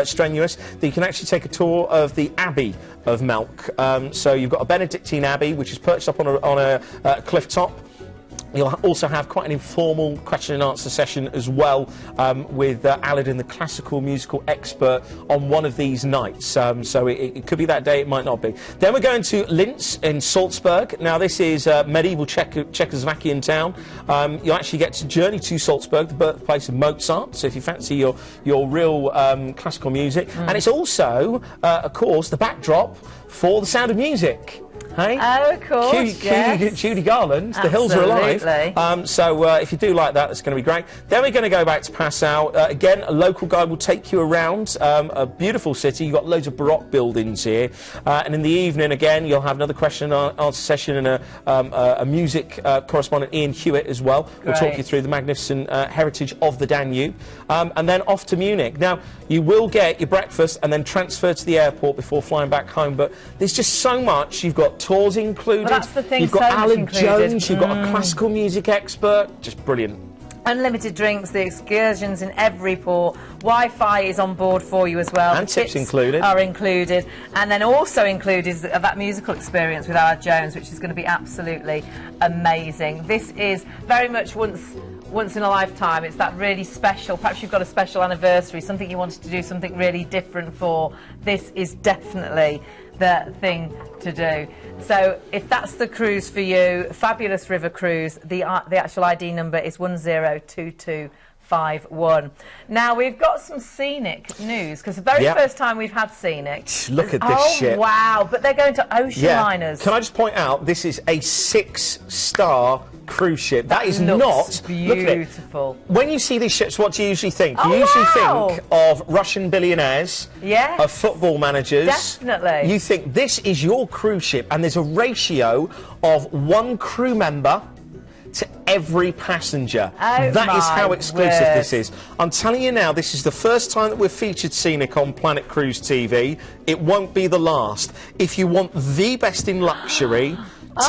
strenuous, then you can actually take a tour of the Abbey of Melk. So you've got a Benedictine Abbey, which is perched up on a cliff top. You'll also have quite an informal question and answer session as well, with Aladdin, the classical musical expert, on one of these nights. So it could be that day, it might not be. Then we're going to Linz in Salzburg. Now, this is medieval Czechoslovakian town. You'll actually get to journey to Salzburg, the birthplace of Mozart, so if you fancy your real classical music. And it's also, of course, the backdrop for The Sound of Music. Hey? Oh, of course, yes. Judy Garland, The Hills Are Alive. So if you do like that, that's going to be great. Then we're going to go back to Passau. Again, a local guide will take you around a beautiful city. You've got loads of Baroque buildings here. And in the evening, again, you'll have another question and answer session, and a music correspondent, Ian Hewitt, as well. We'll talk you through the magnificent heritage of the Danube. And then off to Munich. Now, you will get your breakfast and then transfer to the airport before flying back home. But there's just so much. You've got tours included. Well, that's the thing, you've got so Alan included. Jones, you've got a classical music expert. Just brilliant. Unlimited drinks, the excursions in every port. Wi-Fi is on board for you as well. And tips included. Are included. And then also included is that musical experience with Alan Jones, which is going to be absolutely amazing. This is very much once in a lifetime. It's that really special, perhaps you've got a special anniversary, something you wanted to do, something really different for. This is definitely the thing to do. So if that's the cruise for you, fabulous river cruise, the actual ID number is 102251. Now, we've got some Scenic news, because the very first time we've had Scenic. Look at this ship. Oh, wow. But they're going to ocean liners. Can I just point out, this is a 6-star cruise ship. That is looks not beautiful. Look at it. When you see these ships, what do you usually think? You usually think of Russian billionaires, of football managers. Definitely. You think this is your cruise ship, and there's a ratio of 1 crew member to every passenger. That is how exclusive this is. I'm telling you now, this is the first time that we've featured Scenic on Planet Cruise TV. It won't be the last. If you want the best in luxury,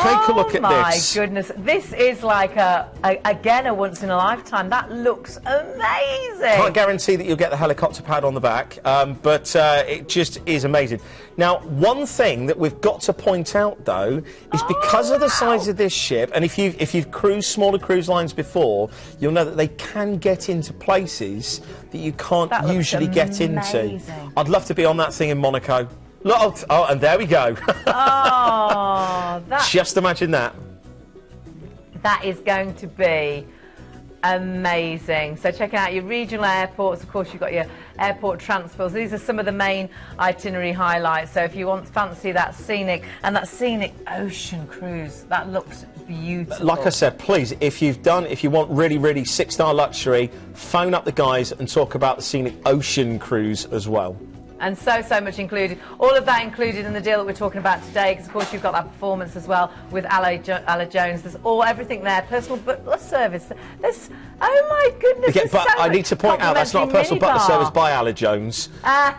take a look at this. Oh my goodness, this is like again a once in a lifetime. That looks amazing. Can't guarantee that you'll get the helicopter pad on the back, but it just is amazing. Now, one thing that we've got to point out though is because of the size of this ship, and if you've cruised smaller cruise lines before, you'll know that they can get into places that you can't usually get into. I'd love to be on that thing in Monaco. Look, oh, and there we go. Oh, just imagine that. That is going to be amazing. So check out your regional airports. Of course, you've got your airport transports. These are some of the main itinerary highlights. So if you fancy that Scenic and that Scenic ocean cruise, that looks beautiful. Like I said, please, if you want really, really 6-star luxury, phone up the guys and talk about the Scenic ocean cruise as well. And so much included. All of that included in the deal that we're talking about today, because of course you've got that performance as well with Ala Jones. There's everything there. Personal butler service. There's, oh my goodness. But I need to point out that's not a personal butler service by Ala Jones.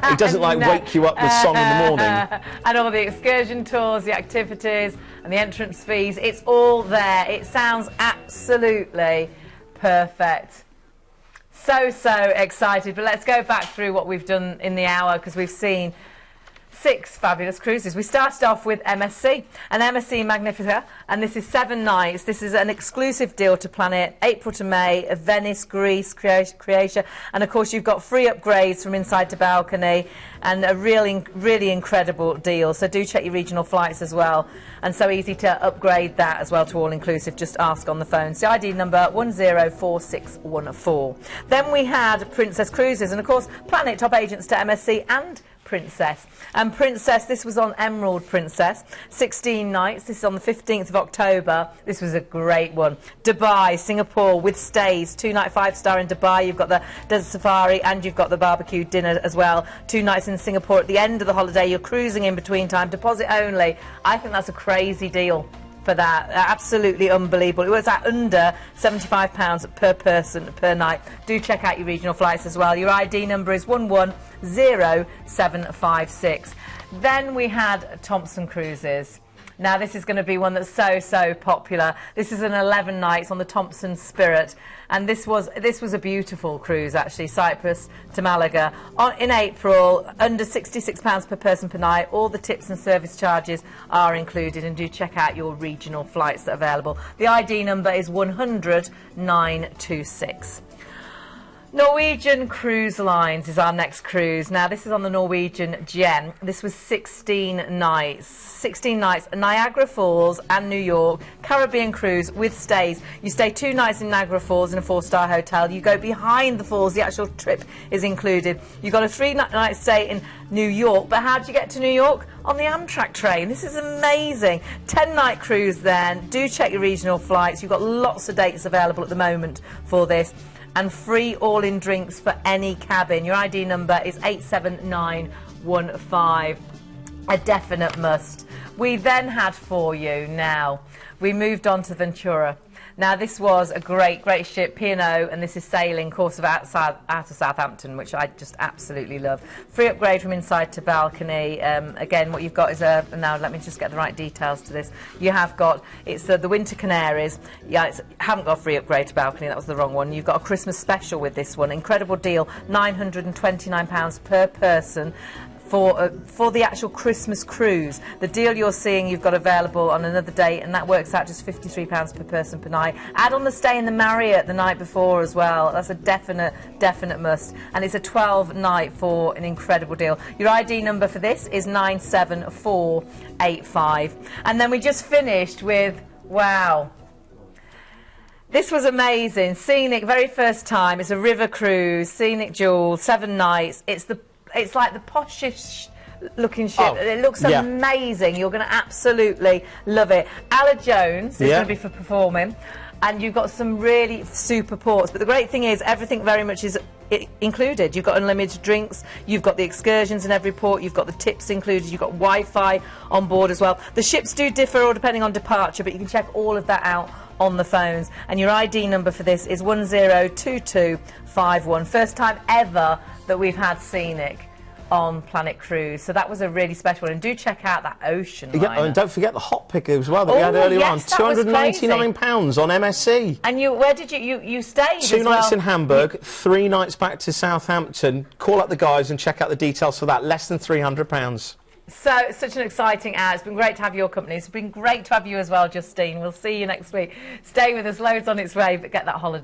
He doesn't wake you up with song in the morning. And all the excursion tours, the activities, and the entrance fees. It's all there. It sounds absolutely perfect. So excited, but let's go back through what we've done in the hour, because we've seen 6 fabulous cruises. We started off with MSC, an MSC Magnifica, and this is 7 nights. This is an exclusive deal to plan it, April to May, Venice, Greece, Croatia, and of course you've got free upgrades from inside to balcony, and a really incredible deal. So do check your regional flights as well, and so easy to upgrade that as well to all-inclusive. Just ask on the phone. So ID number 104614. Then we had Princess Cruises, and of course Planet top agents to MSC and Princess. And Princess, this was on Emerald Princess, 16 nights. This is on the 15th of October. This was a great one. Dubai, Singapore, with stays. 2-night 5-star in Dubai. You've got the desert safari and you've got the barbecue dinner as well. 2 nights in Singapore at the end of the holiday. You're cruising in between time. Deposit only. I think that's a crazy deal for that. Absolutely unbelievable. It was at under £75 per person per night. Do check out your regional flights as well. Your ID number is 110756. Then we had Thomson Cruises. Now this is going to be one that's so popular. This is an 11 nights on the Thomson Spirit, and this was a beautiful cruise actually. Cyprus to Malaga in April, under £66 per person per night. All the tips and service charges are included, and do check out your regional flights that are available. The ID number is 100926. Norwegian Cruise Lines is our next cruise. Now this is on the Norwegian Gem. This was 16 nights. 16 nights, Niagara Falls and New York, Caribbean cruise with stays. You stay 2 nights in Niagara Falls in a 4-star hotel. You go behind the falls, the actual trip is included. You've got a 3-night stay in New York, but how do you get to New York? On the Amtrak train. This is amazing. 10-night cruise then. Do check your regional flights. You've got lots of dates available at the moment for this. And free all-in drinks for any cabin. Your ID number is 87915. A definite must. We then had for you now, we moved on to Ventura. Now this was a great ship, P&O, and this is sailing course of out of Southampton, which I just absolutely love. Free upgrade from inside to balcony. Again, what you've got is now let me just get the right details to this. You have got, it's the Winter Canaries. Yeah, haven't got a free upgrade to balcony, that was the wrong one. You've got a Christmas special with this one. Incredible deal, £929 per person. For the actual Christmas cruise. The deal you're seeing you've got available on another date, and that works out just £53 per person per night. Add on the stay in the Marriott the night before as well. That's a definite must. And it's a 12-night for an incredible deal. Your ID number for this is 97485. And then we just finished with, wow, this was amazing. Scenic, very first time. It's a river cruise, Scenic Jewel, 7 nights. It's like the poshish looking ship. Oh, it looks amazing. You're going to absolutely love it. Ala Jones is going to be for performing, and you've got some really super ports. But the great thing is everything very much is included. You've got unlimited drinks, you've got the excursions in every port, you've got the tips included, you've got Wi-Fi on board as well. The ships do differ all depending on departure, but you can check all of that out on the phones. And your ID number for this is 102251. First time ever that we've had Scenic on Planet Cruise, so that was a really special one. And do check out that ocean liner. And don't forget the hot picker as well that we had earlier on. £299 on MSC. And where did you stayed? 2 nights in Hamburg, 3 nights back to Southampton. Call up the guys and check out the details for that. Less than £300. So, such an exciting hour. It's been great to have your company. It's been great to have you as well, Justine. We'll see you next week. Stay with us. Loads on its way, but get that holiday.